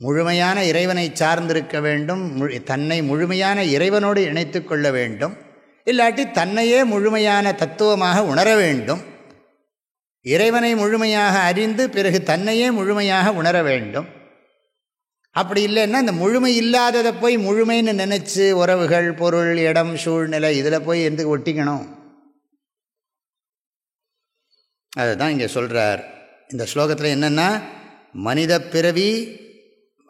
முழுமையான இறைவனை சார்ந்திருக்க வேண்டும், தன்னை முழுமையான இறைவனோடு இணைத்து கொள்ள வேண்டும். இல்லாட்டி தன்னையே முழுமையான தத்துவமாக உணர வேண்டும். இறைவனை முழுமையாக அறிந்து பிறகு தன்னையே முழுமையாக உணர வேண்டும். அப்படி இல்லைன்னா இந்த முழுமை இல்லாததை போய் முழுமைன்னு நினச்சி உறவுகள், பொருள், இடம், சூழ்நிலை இதில் போய் எந்த ஒட்டிக்கணும். அதுதான் இங்கே சொல்கிறார். இந்த ஸ்லோகத்தில் என்னென்னா, மனித பிறவி,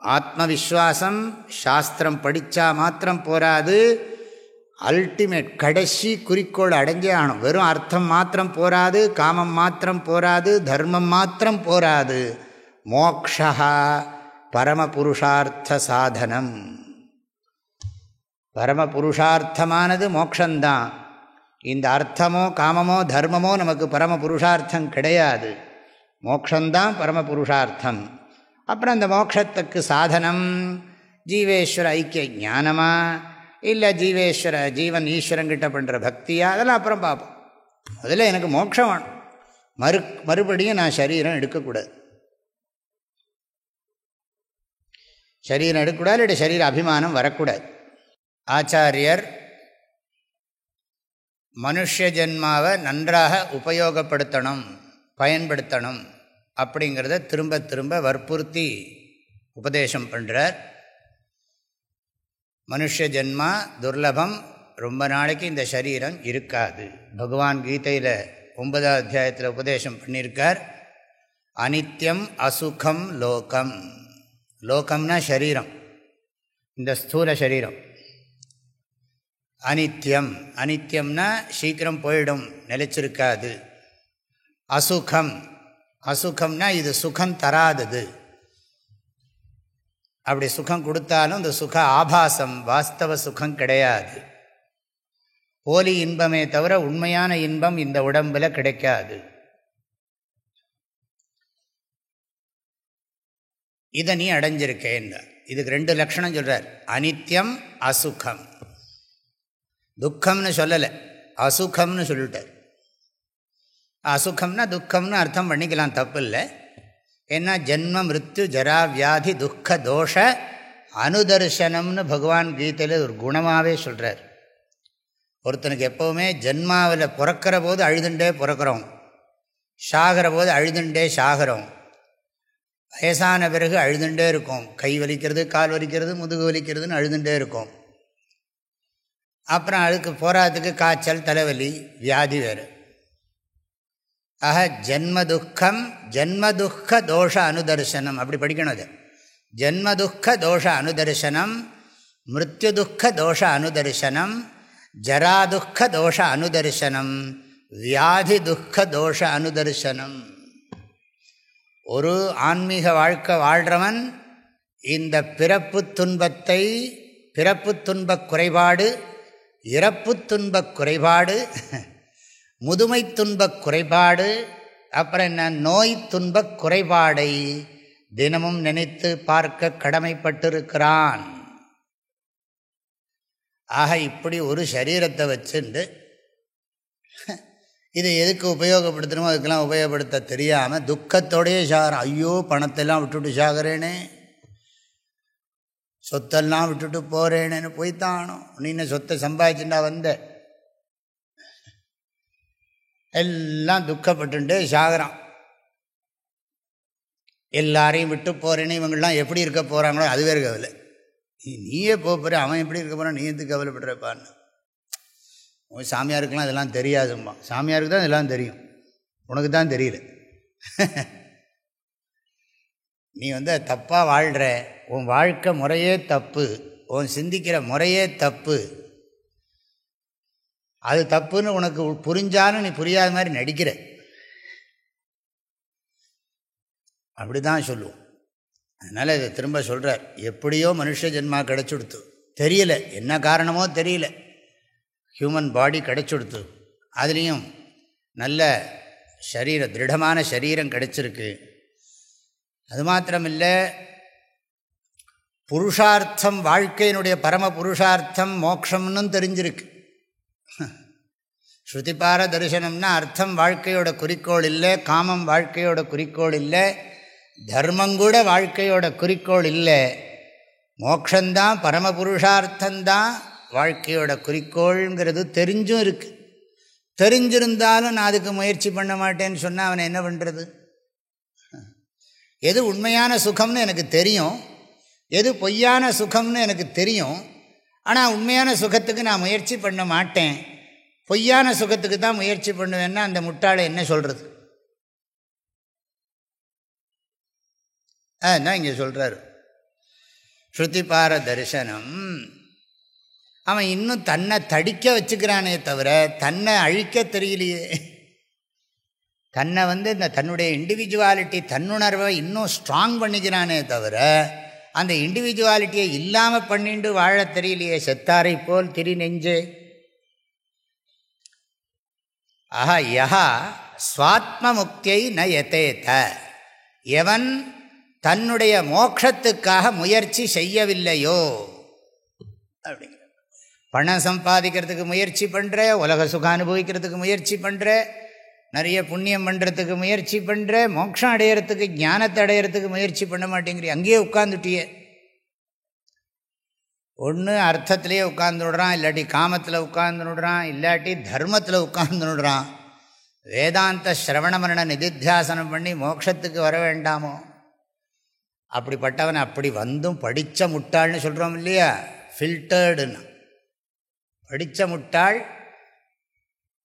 ஆத்ம விஸ்வாசம், சாஸ்திரம் படித்தா மாத்திரம் போராது, அல்டிமேட் கடைசி குறிக்கோள் அடைஞ்சே ஆகணும். வெறும் அர்த்தம் மாத்திரம் போராது, காமம் மாத்திரம் போராது, தர்மம் மாத்திரம் போராது. மோக்ஷா பரமபுருஷார்த்த சாதனம். பரமபுருஷார்த்தமானது மோக்ஷந்தான். இந்த அர்த்தமோ காமமோ தர்மமோ நமக்கு பரமபுருஷார்த்தம் கிடையாது. மோக்ஷந்தான் பரமபுருஷார்த்தம். அப்புறம் அந்த மோட்சத்துக்கு சாதனம் ஜீவேஸ்வர ஐக்கிய ஞானமா, இல்லை ஜீவன் ஈஸ்வரங்கிட்ட பண்ணுற பக்தியா, அதெல்லாம் அப்புறம் பார்ப்போம். அதில் எனக்கு மோட்சம் வேணும். மறுபடியும் நான் சரீரம் எடுக்கக்கூடாது. சரீரம் எடுக்கக்கூடாது, இல்லை சரீர அபிமானம் வரக்கூடாது. ஆச்சாரியர் மனுஷ ஜென்மாவை நன்றாக உபயோகப்படுத்தணும், பயன்படுத்தணும் அப்படிங்கிறத திரும்ப திரும்ப வற்புறுத்தி உபதேசம் பண்ணுறார். மனுஷ ஜென்மா துர்லபம், ரொம்ப நாளைக்கு இந்த சரீரம் இருக்காது. பகவான் கீதையில் 9ஆம் அத்தியாயத்தில் உபதேசம் பண்ணியிருக்கார். அனித்யம் அசுகம் லோகம். லோகம்னா சரீரம், இந்த ஸ்தூல சரீரம். அனித்யம், அனித்யம்னா சீக்கிரம் போயிடும், நிலைச்சிருக்காது. அசுகம், அசுகம்னா இது சுகம் தராதது. அப்படி சுகம் கொடுத்தாலும் இந்த சுக ஆபாசம், வாஸ்தவ சுகம் கிடையாது. போலி இன்பமே தவிர உண்மையான இன்பம் இந்த உடம்பில் கிடைக்காது. இதை நீ அடைஞ்சிருக்கேன். இதுக்கு 2 லட்சணம் சொல்கிறார். அனித்யம் அசுகம். துக்கம்னு சொல்லலை, அசுகம்னு சொல்லிட்டார். அசுகம்னா துக்கம்னு அர்த்தம் பண்ணிக்கலாம், தப்பு இல்லை. ஏன்னா ஜென்ம மிருத்யு ஜரா வியாதி துக்க தோஷ அனுதர்சனம்னு பகவான் கீதையில் ஒரு குணமாகவே சொல்கிறார். ஒருத்தனுக்கு எப்போவுமே ஜென்மாவில் பிறக்கிற போது அழுதுண்டே பிறக்கிறோம், சாகிற போது அழுதுண்டே சாகிறோம், வயசான பிறகு அழுதுண்டே இருக்கும். கை வலிக்கிறது, கால் வலிக்கிறது, முதுகு வலிக்கிறதுன்னு அழுதுண்டே இருக்கும். அப்புறம் அதுக்கு போராட்டத்துக்கு காய்ச்சல், தலைவலி, வியாதி வேறு. ஆக ஜென்மதுக்கம், ஜென்மதுக்க தோஷ அனுதர்சனம் அப்படி படிக்கணும். அது ஜென்மதுக்க தோஷ அனுதர்சனம், மிருத்யுதுக்க தோஷ அனுதர்சனம், ஜராதுக்க தோஷ அனுதர்சனம், வியாதி துக்க தோஷ அனுதர்சனம். ஒரு ஆன்மீக வாழ்க்கை வாழ்கிறவன் இந்த பிறப்பு துன்பத்தை, பிறப்பு துன்பக் குறைபாடு, இறப்பு துன்பக் குறைபாடு, முதுமை துன்பக் குறைபாடு, அப்புறம் என்ன நோய் துன்பக் குறைபாடை தினமும் நினைத்து பார்க்க கடமைப்பட்டிருக்கிறான். ஆக இப்படி ஒரு சரீரத்தை வச்சுண்டு இது எதுக்கு உபயோகப்படுத்தணுமோ அதுக்கெல்லாம் உபயோகப்படுத்த தெரியாமல் துக்கத்தோடையே சாகிறேன். ஐயோ பணத்தெல்லாம் விட்டுட்டு சாகிறேனே, சொத்தெல்லாம் விட்டுட்டு போகிறேனேன்னு போய்த்தானோ. நீ சொத்தை சம்பாதிச்சுட்டா வந்த எல்லாம் துக்கப்பட்டுட்டே சாகிறான். எல்லாரையும் விட்டு போகிறேன்னு இவங்கெல்லாம் எப்படி இருக்க போகிறாங்களோ அது வேறு கவலை. நீயே போகிற, அவன் எப்படி இருக்க போகிறான், நீ எதுக்கு கவலைப்படுறப்பான்னு. சாமியாருக்கெல்லாம் இதெல்லாம் தெரியாதும்மா. சாமியாருக்கு தான் இதெல்லாம் தெரியும், உனக்கு தான் தெரியல. நீ தப்பாக வாழ்கிற, உன் வாழ்க்கை முறையே தப்பு, உன் சிந்திக்கிற முறையே தப்பு, அது தப்புன்னு உனக்கு புரிஞ்சாலும் நீ புரியாத மாதிரி நடிக்கிற, அப்படி தான் சொல்லுவோம். அதனால் இதை திரும்ப சொல்கிறார். எப்படியோ மனுஷ ஜென்மா கிடச்சுடுத்து, தெரியல என்ன காரணமோ தெரியல, ஹியூமன் பாடி கிடச்சுடுத்து, அதுலேயும் நல்ல சரீரம், திருடமான சரீரம் கிடச்சிருக்கு. அது மாத்திரமில்லை, புருஷார்த்தம், வாழ்க்கையினுடைய பரம புருஷார்த்தம் மோட்சம்னு தெரிஞ்சிருக்கு. ஸ்ருதிபார தரிசனம்னா அர்த்தம் வாழ்க்கையோட குறிக்கோள் இல்லை, காமம் வாழ்க்கையோட குறிக்கோள் இல்லை, தர்மங்கூட வாழ்க்கையோட குறிக்கோள் இல்லை, மோட்சந்தான் பரமபுருஷார்த்தந்தான் வாழ்க்கையோட குறிக்கோள்ங்கிறது தெரிஞ்சும் இருக்குது. தெரிஞ்சிருந்தாலும் நான் அதுக்கு முயற்சி பண்ண மாட்டேன்னு சொன்னால் அவனை என்ன பண்ணுறது? எது உண்மையான சுகம்னு எனக்கு தெரியும், எது பொய்யான சுகம்னு எனக்கு தெரியும், ஆனால் உண்மையான சுகத்துக்கு நான் முயற்சி பண்ண மாட்டேன், பொய்யான சுகத்துக்கு தான் முயற்சி பண்ணுவேன்னா அந்த முட்டாளை என்ன சொல்கிறது? அதுதான் இங்கே சொல்கிறார். ஸ்ருதிபார தரிசனம், அவன் இன்னும் தன்னை தடிக்க வச்சுக்கிறானே தவிர தன்னை அழிக்க தெரியலையே. தன்னை இந்த தன்னுடைய இண்டிவிஜுவாலிட்டி, தன்னுணர்வை இன்னும் ஸ்ட்ராங் பண்ணிக்கிறானே தவிர அந்த இண்டிவிஜுவாலிட்டியை இல்லாமல் பண்ணிட்டு வாழ தெரியலையே. செத்தாரை போல் திரி நெஞ்சே. ஆஹா யஹா ஸ்வாத்ம முக்தியை ந யதேத, எவன் தன்னுடைய மோட்சத்துக்காக முயற்சி செய்யவில்லையோ அப்படிங்கிற. பணம் சம்பாதிக்கிறதுக்கு முயற்சி பண்ணுற, உலக சுகம் அனுபவிக்கிறதுக்கு முயற்சி பண்ணுற, நிறைய புண்ணியம் பண்ணுறதுக்கு முயற்சி பண்ணுற, மோட்சம் அடையிறதுக்கு, ஞானத்தை அடையிறதுக்கு முயற்சி பண்ண மாட்டேங்கிறீ, அங்கேயே உட்காந்துட்டியே. ஒன்று அர்த்தத்திலே உட்கார்ந்துடுறான், இல்லாட்டி காமத்தில் உட்கார்ந்துடுறான், இல்லாட்டி தர்மத்தில் உட்கார்ந்துடுறான். வேதாந்த ஸ்ரவண மரண நிதித்தியாசனம் பண்ணி மோட்சத்துக்கு வர வேண்டாமோ? அப்படிப்பட்டவன் அப்படி வந்தும் படித்த முட்டாள்னு சொல்கிறோம் இல்லையா, ஃபில்டர்டுன்னு. படித்த முட்டாள்,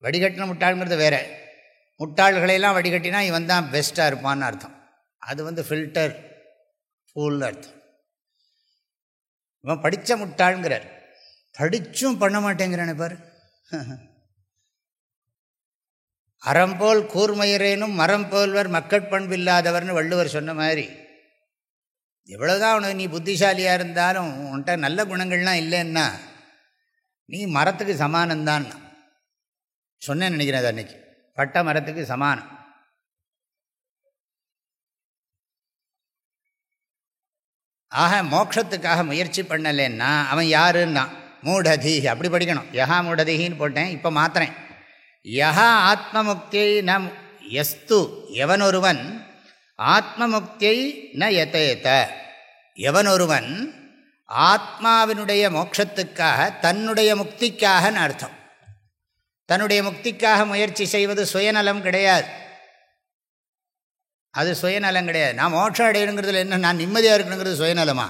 வடிகட்டின முட்டாள்ங்கிறது வேறு. முட்டாள்களையெல்லாம் வடிகட்டினா இவன் தான் பெஸ்ட்டாக இருப்பான்னு அர்த்தம். அது ஃபில்டர் ஃபூல்னு அர்த்தம். இவன் படித்த முட்டாள்ங்கிறார், படித்தும் பண்ண மாட்டேங்கிறானே பாரு. அறம்போல் கூர்மயிரேனும் மரம் போல்வர் மக்கட்பண்பு இல்லாதவர்னு வள்ளுவர் சொன்ன மாதிரி, எவ்வளோதான் உனக்கு நீ புத்திசாலியாக இருந்தாலும் உன்கிட்ட நல்ல குணங்கள்லாம் இல்லைன்னா நீ மரத்துக்கு சமானம்தான் சொன்னேன்னு நினைக்கிறேன். அன்னைக்கு பட்ட மரத்துக்கு சமானம். ஆக மோட்சத்துக்காக முயற்சி பண்ணலைன்னா அவன் யாருன்னா மூடதீஹி. அப்படி படிக்கணும். யஹா மூடதீஹின்னு போட்டேன், இப்போ மாத்திரேன். யஹா ஆத்மமுக்தியை ந யஸ்து, எவனொருவன் ஆத்மமுக்தியை ந யதேத, எவனொருவன் ஆத்மாவினுடைய மோட்சத்துக்காக, தன்னுடைய முக்திக்காகன்னு அர்த்தம். தன்னுடைய முக்திக்காக முயற்சி செய்வது சுயநலம் கிடையாது. அது சுயநலம் கிடையாது. நான் மோட்சம் அடையணுங்கிறதுல என்ன, நான் நிம்மதியாக இருக்கணுங்கிறது சுயநலமா?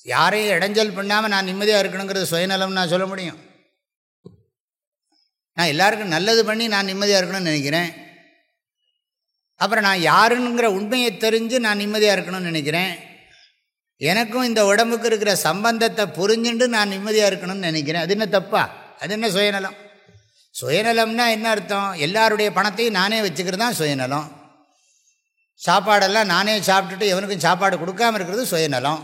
யாரையும் இடைஞ்சல் பண்ணாமல் நான் நிம்மதியாக இருக்கணுங்கிறது சுயநலம் நான் சொல்ல முடியும்? நான் எல்லாருக்கும் நல்லது பண்ணி நான் நிம்மதியாக இருக்கணும்னு நினைக்கிறேன். அப்புறம் நான் யாருங்கிற உண்மையை தெரிஞ்சு நான் நிம்மதியாக இருக்கணும்னு நினைக்கிறேன். எனக்கும் இந்த உடம்புக்கு இருக்கிற சம்பந்தத்தை புரிஞ்சுட்டு நான் நிம்மதியாக இருக்கணும்னு நினைக்கிறேன். அது என்ன தப்பா? அது என்ன சுயநலம்? சுயநலம்னா என்ன அர்த்தம்? எல்லாருடைய பணத்தையும் நானே வச்சுக்கிறது தான் சுயநலம். சாப்பாடெல்லாம் நானே சாப்பிட்டுட்டு எவனுக்கும் சாப்பாடு கொடுக்காமல் இருக்கிறது சுயநலம்.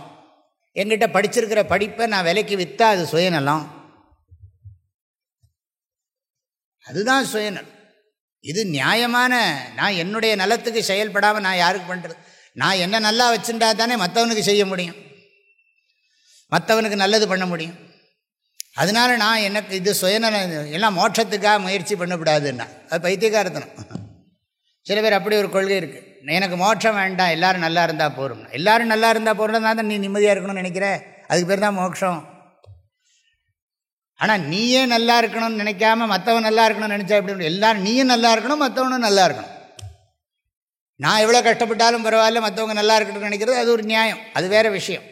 என்கிட்ட படிச்சிருக்கிற படிப்பை நான் விலைக்கு விற்றா அது சுயநலம். அதுதான் சுயநலம். இது நியாயமான, நான் என்னுடைய நலத்துக்கு செயல்படாமல் நான் யாருக்கு பண்ணுறது? நான் என்ன நல்லா வச்சுட்டா தானே மற்றவனுக்கு செய்ய முடியும், மற்றவனுக்கு நல்லது பண்ண முடியும். அதனால் நான் எனக்கு இது சுயநலம், எல்லாம் மோட்சத்துக்காக முயற்சி பண்ணக்கூடாதுன்னா அது பைத்தியக்காரத்தனம். சில பேர் அப்படி ஒரு கொள்கை இருக்குது, எனக்கு மோட்சம் வேண்டாம், எல்லோரும் நல்லா இருந்தால் போகிறோம். எல்லோரும் நல்லா இருந்தால் போகிறதா தான் நீ நிம்மதியாக இருக்கணும்னு நினைக்கிற, அதுக்கு பேர் தான் மோட்சம். ஆனால் நீயே நல்லா இருக்கணும்னு நினைக்காம மற்றவன் நல்லா இருக்கணும்னு நினச்சா எப்படி? எல்லோரும் நீயும் நல்லா இருக்கணும், மற்றவனும் நல்லா இருக்கணும். நான் எவ்வளோ கஷ்டப்பட்டாலும் பரவாயில்ல, மற்றவங்க நல்லா இருக்கணும்னு நினைக்கிறது அது ஒரு நியாயம், அது வேறு விஷயம்.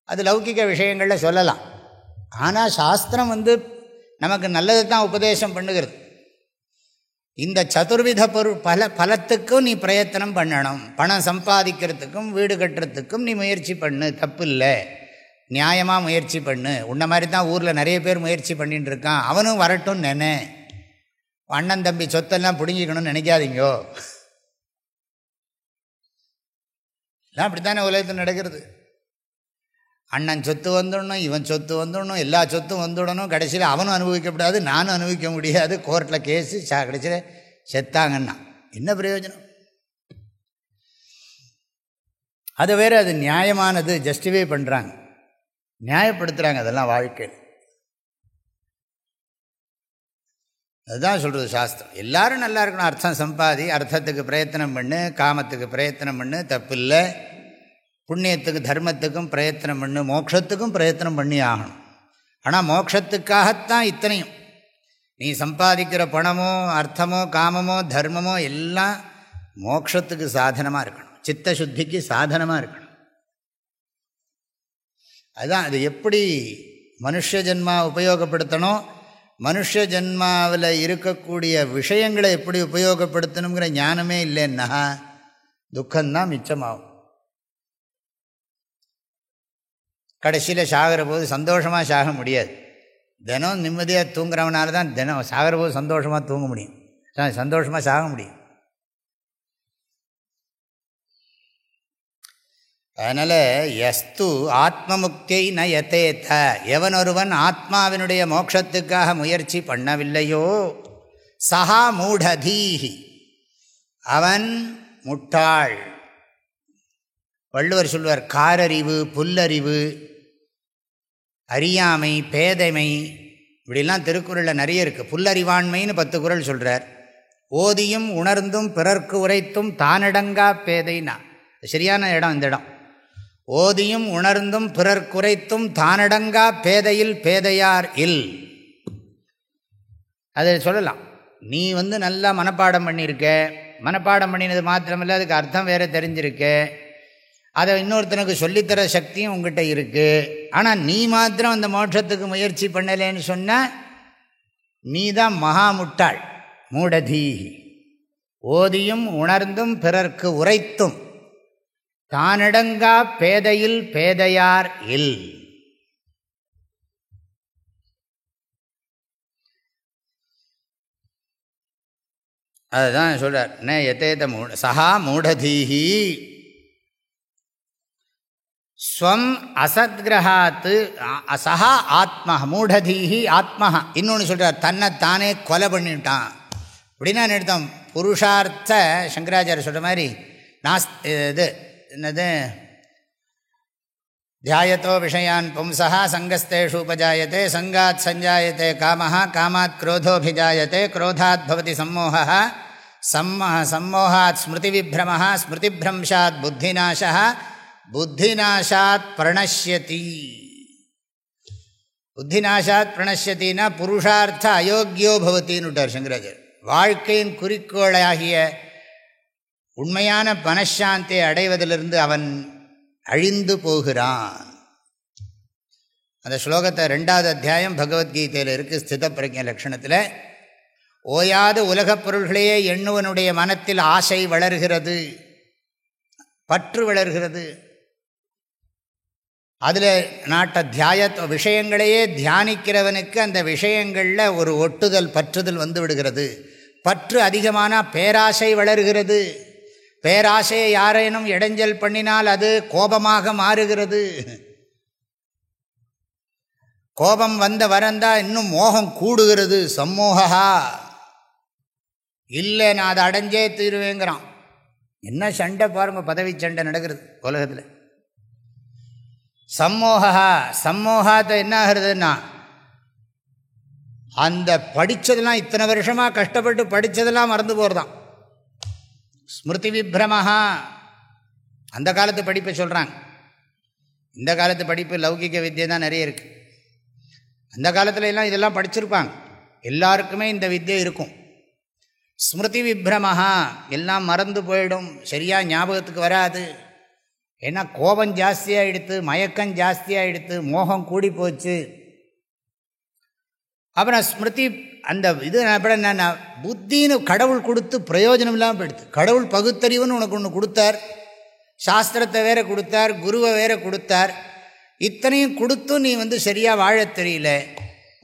அது லௌகிக விஷயங்களில் சொல்லலாம். ஆனால் சாஸ்திரம் நமக்கு நல்லது தான் உபதேசம் பண்ணுகிறது. இந்த சதுர்வித பலத்துக்கும் நீ பிரயத்தனம் பண்ணணும். பணம் சம்பாதிக்கிறதுக்கும் வீடு கட்டுறதுக்கும் நீ முயற்சி பண்ணு, தப்பு இல்லை. நியாயமாக முயற்சி பண்ணு. உன்ன மாதிரி தான் ஊரில் நிறைய பேர் முயற்சி பண்ணிட்டு இருக்கான், அவனும் வரட்டும் நினை. அண்ணன் தம்பி சொத்தெல்லாம் பிடுங்கிக்கணும்னு நினைக்காதீங்கோ. எல்லாம் அப்படி தானே உலகத்தில் நடக்கிறது. அண்ணன் சொத்து வந்துடணும், இவன் சொத்து வந்துடணும், எல்லா சொத்தும் வந்துடணும். கடைசியில் அவனும் அனுபவிக்கப்படாது, நானும் அனுபவிக்க முடியாது. கோர்ட்டில் கேஸு, கடைசியில் செத்தாங்கன்னா என்ன பிரயோஜனம்? அது வேறு, அது நியாயமானது, ஜஸ்டிஃபை பண்ணுறாங்க, நியாயப்படுத்துகிறாங்க. அதெல்லாம் வாழ்க்கையில் அதுதான் சொல்கிறது சாஸ்திரம். எல்லோரும் நல்லா இருக்கணும், அர்த்தம் சம்பாதி, அர்த்தத்துக்கு பிரயத்தனம் பண்ணு, காமத்துக்கு பிரயத்தனம் பண்ணு, தப்பில்லை. புண்ணியத்துக்கு தர்மத்துக்கும் பிரயத்தனம் பண்ணு, மோட்சத்துக்கும் பிரயத்தனம் பண்ணி ஆகணும். ஆனால் மோட்சத்துக்காகத்தான் இத்தனையும். நீ சம்பாதிக்கிற பணமோ அர்த்தமோ காமமோ தர்மமோ எல்லாம் மோட்சத்துக்கு சாதனமாக இருக்கணும், சித்த சுத்திக்கு சாதனமாக இருக்கணும். அதுதான் அது எப்படி மனுஷ ஜென்மா உபயோகப்படுத்தணும், மனுஷ ஜென்மாவில் இருக்கக்கூடிய விஷயங்களை எப்படி உபயோகப்படுத்தணுங்கிற ஞானமே இல்லைன்னா துக்கம்தான் மிச்சமாகும். கடைசியில் சாகிற போது சந்தோஷமாக சாக முடியாது. தினம் நிம்மதியாக தூங்குறவனால தான் தினம் சாகிற போது சந்தோஷமாக தூங்க முடியும், சந்தோஷமாக சாக முடியும். அதனால் யஸ்து ஆத்மமுக்தியை ந யதேத, எவன் ஒருவன் ஆத்மாவினுடைய மோட்சத்துக்காக முயற்சி பண்ணவில்லையோ சஹா மூடதீஹி, அவன் முட்டாள். வள்ளுவர் சொல்வார், காரறிவு, புல்லறிவு, அறியாமை, பேதைமை, இப்படிலாம் திருக்குறளில் நிறைய இருக்குது. புல்லறிவாண்மைன்னு 10 குறள் சொல்கிறார். ஓதியும் உணர்ந்தும் பிறர்க்கு உரைத்தும் தானடங்கா பேதைனா, சரியான இடம் இந்த இடம். ஓதியும் உணர்ந்தும் பிறர்க்குரைத்தும் தானடங்கா பேதையில் பேதையார் இல். அதை சொல்லலாம். நீ நல்லா மனப்பாடம் பண்ணியிருக்க, மனப்பாடம் பண்ணினது மாத்திரமில்லை, அதுக்கு அர்த்தம் வேறு தெரிஞ்சிருக்க, அதை இன்னொருத்தனுக்கு சொல்லித்தர சக்தியும் உங்கள்கிட்ட இருக்குது. ஆனால் நீ மாத்திரம் அந்த மோட்சத்துக்கு முயற்சி பண்ணலேன்னு சொன்னால் நீ தான் மகா முட்டாள். மூடதீஹி, ஓதியும் உணர்ந்தும் பிறர்க்கு உரைத்தும் தானடங்கா பேதையில் பேதையார் இல். அதுதான் சொல்றார். ந யதேத சஹா மூடதீஹி ஸ்வம் அசத்கிரஹாத்து சஹா ஆத்மா மூடதீஹி ஆத்மா. இன்னொன்று சொல்கிறார், தன்னைத்தானே கொலை பண்ணிட்டான் அப்படின்னா நிறுத்தம். புருஷார்த்த சங்கராச்சாரிய சொல்கிற மாதிரி இது என்னது, தியாயத்தோ விஷயான் பும்சா சங்கஸ்தேஷு உபஜாயத்தே சங்காத் சஞ்சாயத்தே காமஹ காமாத் குரோதோபிஜாயத்தே குரோதாத் பவதி சம்மோஹः சம்மோகாத் ஸ்மிருதிவிப்ரமः ஸ்மிருதிப்ரம்சாத் புத்திநாசः புத்திநாசாத் பிரணஷ்யதி. புத்திநாசாத் பிரணஷ்யத்தின்னா புருஷார்த்த அயோக்கியோ பவத்தின்னு விட்டார் சங்கராச்சாரியர். வாழ்க்கையின் குறிக்கோளாகிய உண்மையான மனசாந்தியை அடைவதிலிருந்து அவன் அழிந்து போகிறான். அந்த ஸ்லோகத்தை 2வது அத்தியாயம் பகவத்கீதையில் இருக்குது. ஸ்தித பிரஜ்ஞ லக்ஷணத்தில் ஓயாது உலகப் பொருள்களையே எண்ணுவனுடைய மனத்தில் ஆசை வளர்கிறது, பற்று வளர்கிறது. அதில் விஷயங்களையே தியானிக்கிறவனுக்கு அந்த விஷயங்களில் ஒரு ஒட்டுதல் பற்றுதல் வந்து விடுகிறது. பற்று அதிகமான பேராசை வளர்கிறது. பேராசையை யாரேனும் இடைஞ்சல் பண்ணினால் அது கோபமாக மாறுகிறது. கோபம் வந்த வரந்தா இன்னும் மோகம் கூடுகிறது. சம்மோகா, இல்லை நான் அதை அடைஞ்சே தீருவேங்கிறான். என்ன சண்டை பாருங்க, பதவி சண்டை நடக்கிறது உலகத்தில். சம்மோகா, சம்மோகாத்தை என்ன ஆகுறதுன்னா அந்த படித்ததெல்லாம் இத்தனை வருஷமாக கஷ்டப்பட்டு படித்ததெல்லாம் மறந்து போகிறதான். ஸ்மிருதி விப்ரமஹா, அந்த காலத்து படிப்பை சொல்கிறாங்க. இந்த காலத்து படிப்பு லௌகிக வித்தியை தான் நிறைய இருக்குது. அந்த காலத்துல எல்லாம் இதெல்லாம் படிச்சிருப்பாங்க, எல்லாருக்குமே இந்த வித்தியை இருக்கும். ஸ்மிருதி விப்ரமஹா, எல்லாம் மறந்து போயிடும், சரியாக ஞாபகத்துக்கு வராது. ஏன்னா கோபம் ஜாஸ்தியாகிடுத்து, மயக்கம் ஜாஸ்தியாகிடுத்து, மோகம் கூடி போச்சு. அப்புறம் ஸ்மிருதி அந்த இது என்ன புத்தின்னு கடவுள் கொடுத்து பிரயோஜனம் இல்லாமல் போயிடுது. கடவுள் பகுத்தறிவுன்னு உனக்கு ஒன்று கொடுத்தார், சாஸ்திரத்தை வேற கொடுத்தார், குருவை வேற கொடுத்தார். இத்தனையும் கொடுத்தும் நீ சரியாக வாழ தெரியல,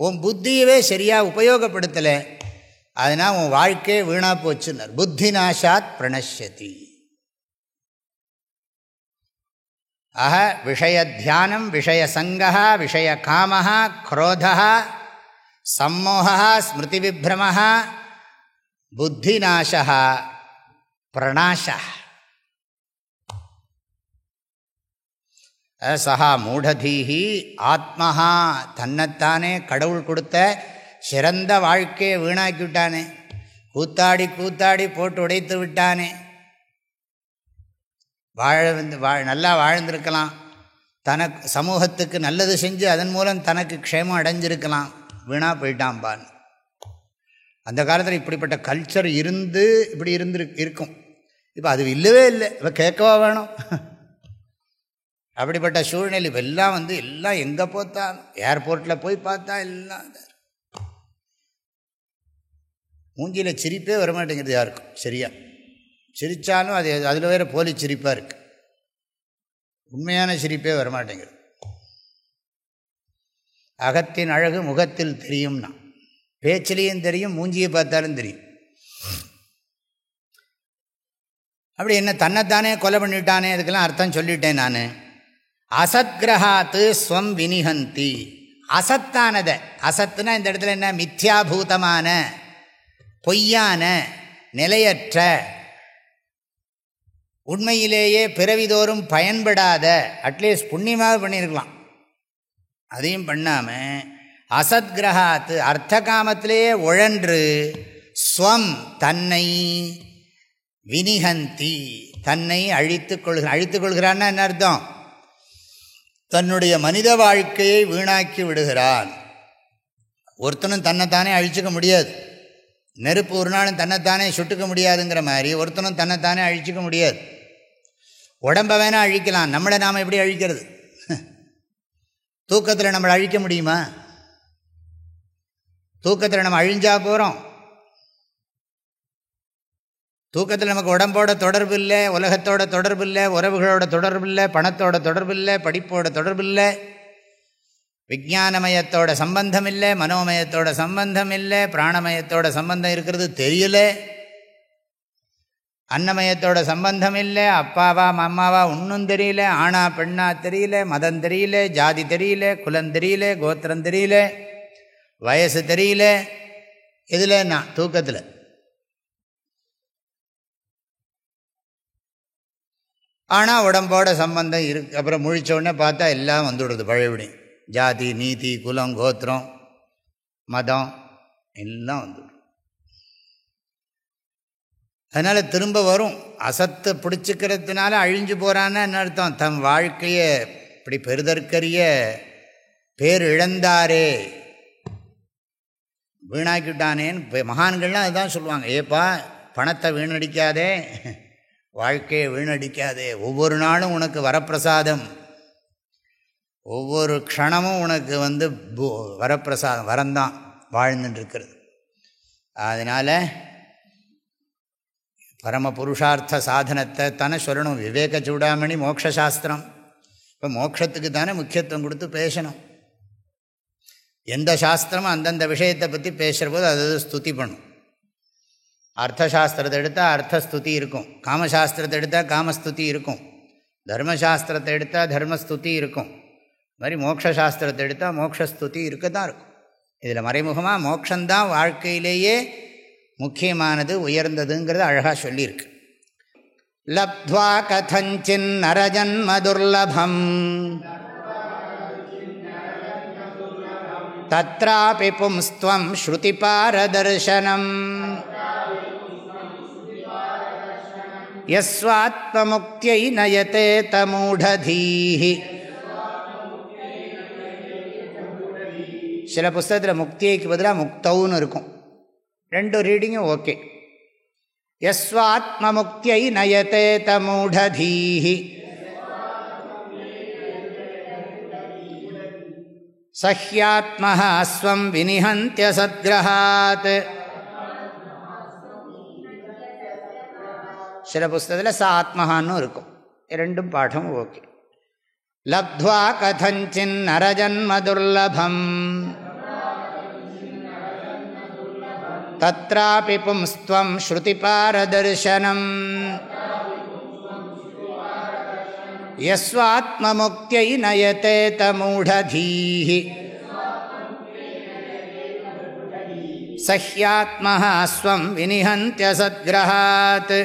உன் புத்தியவே சரியாக உபயோகப்படுத்தலை, அதனால் உன் வாழ்க்கையே வீணாக போச்சுன்னார். புத்தி நாசாத் பிரணஷ்யதி. ஆக விஷய தியானம், விஷய சங்கா, விஷய காமஹா, குரோதஹா, சம்மோகா, ஸ்மிருதி விப்ரமஹா, புத்தி நாசஹா, பிரணாசா. சஹா மூடதீஹி ஆத்மஹா, தன்னைத்தானே கடவுள் கொடுத்த சிறந்த வாழ்க்கையை வீணாக்கி விட்டானே, கூத்தாடி கூத்தாடி போட்டு உடைத்து விட்டானே. நல்லா வாழ்ந்திருக்கலாம், தனக்கு சமூகத்துக்கு நல்லது செஞ்சு அதன் மூலம் தனக்கு க்ஷேமம் அடைஞ்சிருக்கலாம், வீணாக போயிட்டான்பான். அந்த காலத்தில் இப்படிப்பட்ட கல்ச்சர் இருந்து இப்படி இருக்கும். இப்போ அது இல்லவே இல்லை, இப்போ கேட்கவா வேணும்? அப்படிப்பட்ட சூழ்நிலை இப்போ எல்லாம் எல்லாம் எங்கே போத்தா, ஏர்போர்ட்டில் போய் பார்த்தா எல்லாம் மூஞ்சியில் சிரிப்பே வரமாட்டேங்கிறது யாருக்கும். சரியா சிரித்தாலும் அது அதில் வேறு போலி சிரிப்பாக இருக்குது, உண்மையான சிரிப்பே வரமாட்டேங்கிறது. அகத்தின் அழகு முகத்தில் தெரியும்னா, பேச்சிலையும் தெரியும், மூஞ்சியை பார்த்தாலும் தெரியும். அப்படி என்ன தன்னைத்தானே கொலை பண்ணிட்டானே, அதுக்கெல்லாம் அர்த்தம் சொல்லிட்டேன் நான். அசத்கிரஹாத்து ஸ்வம் வினிஹந்தி. அசத்தானதை, அசத்துனா இந்த இடத்துல என்ன, மித்யாபூதமான, பொய்யான, நிலையற்ற, உண்மையிலேயே பிறவிதோறும் பயன்படாத, அட்லீஸ்ட் புண்ணியமாக பண்ணியிருக்கலாம், அதையும் பண்ணாமல் அசத்கிரகாத்து அர்த்த காமத்திலேயே உழன்று ஸ்வம் தன்னை வினிஹந்தி தன்னை அழித்துக் கொள்கிறான்னா என்ன அர்த்தம்? தன்னுடைய மனித வாழ்க்கையை வீணாக்கி விடுகிறான். ஒருத்தனும் தன்னைத்தானே அழிச்சிக்க முடியாது. நெருப்பு ஒரு நாளும் தன்னைத்தானே சுட்டுக்க முடியாதுங்கிற மாதிரி ஒருத்தனும் தன்னைத்தானே அழிச்சிக்க முடியாது. உடம்பை வேணால் அழிக்கலாம், நம்மளை நாம் எப்படி அழிக்கிறது? தூக்கத்தில் நம்மளை அழிக்க முடியுமா? தூக்கத்தில் நம்ம அழிஞ்சா போகிறோம். தூக்கத்தில் நமக்கு உடம்போட தொடர்பு இல்லை, உலகத்தோட தொடர்பு இல்லை, உறவுகளோட தொடர்பு இல்லை, பணத்தோட தொடர்பு இல்லை, படிப்போட தொடர்பு இல்லை, விஞ்ஞானமயத்தோட சம்பந்தம் இல்லை, மனோமயத்தோட சம்பந்தம் இல்லை, பிராணமயத்தோட சம்பந்தம் இருக்கிறது தெரியல, அன்னமயத்தோட சம்பந்தம் இல்லை, அப்பாவா அம்மாவா ஒன்றும் தெரியல, ஆணா பெண்ணா தெரியல, மதம் தெரியல, ஜாதி தெரியல, குலம் தெரியல, கோத்திரம் தெரியல, வயசு தெரியல. எதுலன்னா தூக்கத்தில். ஆனால் உடம்போட சம்பந்தம் இருக்கு. அப்புறம் முழிச்சோடனே பார்த்தா எல்லாம் வந்துவிடுது பழையபடி. ஜாதி, நீதி, குலம், கோத்திரம், மதம் எல்லாம் வந்துவிடும். அதனால் திரும்ப வரும். அசத்தை பிடிச்சிக்கிறதுனால அழிஞ்சு போகிறான்னு என்ன அர்த்தம்? தம் வாழ்க்கையை இப்படி பெருதற்கரிய பேர் இழந்தாரே, வீணாக்கிட்டானேன்னு மகான்கள்லாம் அதுதான் சொல்லுவாங்க. ஏப்பா பணத்தை வீணடிக்காதே, வாழ்க்கையை வீணடிக்காதே, ஒவ்வொரு நாளும் உனக்கு வரப்பிரசாதம், ஒவ்வொரு க்ஷணமும் உனக்கு வரப்பிரசாதம், வரந்தான் வாழ்ந்துட்டு இருக்கிறது. அதனால் பரம புருஷார்த்த சாதனத்தை தானே சொல்லணும். விவேக சூடாமணி மோக்ஷாஸ்திரம். இப்போ மோட்சத்துக்கு தானே முக்கியத்துவம் கொடுத்து பேசணும். எந்த சாஸ்திரமும் அந்தந்த விஷயத்தை பற்றி பேசுகிற போது அது ஸ்துதி பண்ணும். அர்த்தசாஸ்திரத்தை எடுத்தால் அர்த்தஸ்துதி இருக்கும், காமசாஸ்திரத்தை எடுத்தால் காமஸ்துதி இருக்கும், தர்மசாஸ்திரத்தை எடுத்தால் தர்மஸ்துதி இருக்கும். இது மாதிரி மோக்ஷாஸ்திரத்தை எடுத்தால் மோக்ஷஸ்துதி இருக்க தான் இருக்கும். இதில் மறைமுகமாக மோக்ஷந்தான் வாழ்க்கையிலேயே முக்கியமானது, உயர்ந்ததுங்கிறது அழகாக சொல்லியிருக்கு. லப்த்வா கதஞ்சின் நரஜன்ம துர்லபம் தத்ராபி பும்ஸ்த்வம் ஸ்ருதி பாரதர்சனம் யஸ்வாத்மமுக்த்யை நயதே தமூடதீஹி. சில புஸ்தகத்தில் முக்தியைக்கு பதிலாக முக்தவுன்னு இருக்கும். ரெண்டு ரீடிங்கும் ஓகே. யஸ்வாத்மமுக்த்யை நயதே தமூடதீஹி. சஹ்யாத்மஹ ஸ்வம் வினிஹந்த்ய சத்க்ரஹாத். சில புஸ்தகத்தில் ச ஆத்மஹான்னு இருக்கும். ரெண்டும் பாடம் ஓகே. லப்த்வா கதஞ்சின் நரஜன்ம துர்லபம் தத்ராபி பும்ஸ்த்வம் ஸ்ருதிபாரதர்சனம் யஸ்வாத்மமுக்த்யை நயதே தமூடதீஹி சஹ்யாத்மஹ ஸ்வம் வினிஹந்த்ய சத்க்ரஹாத்.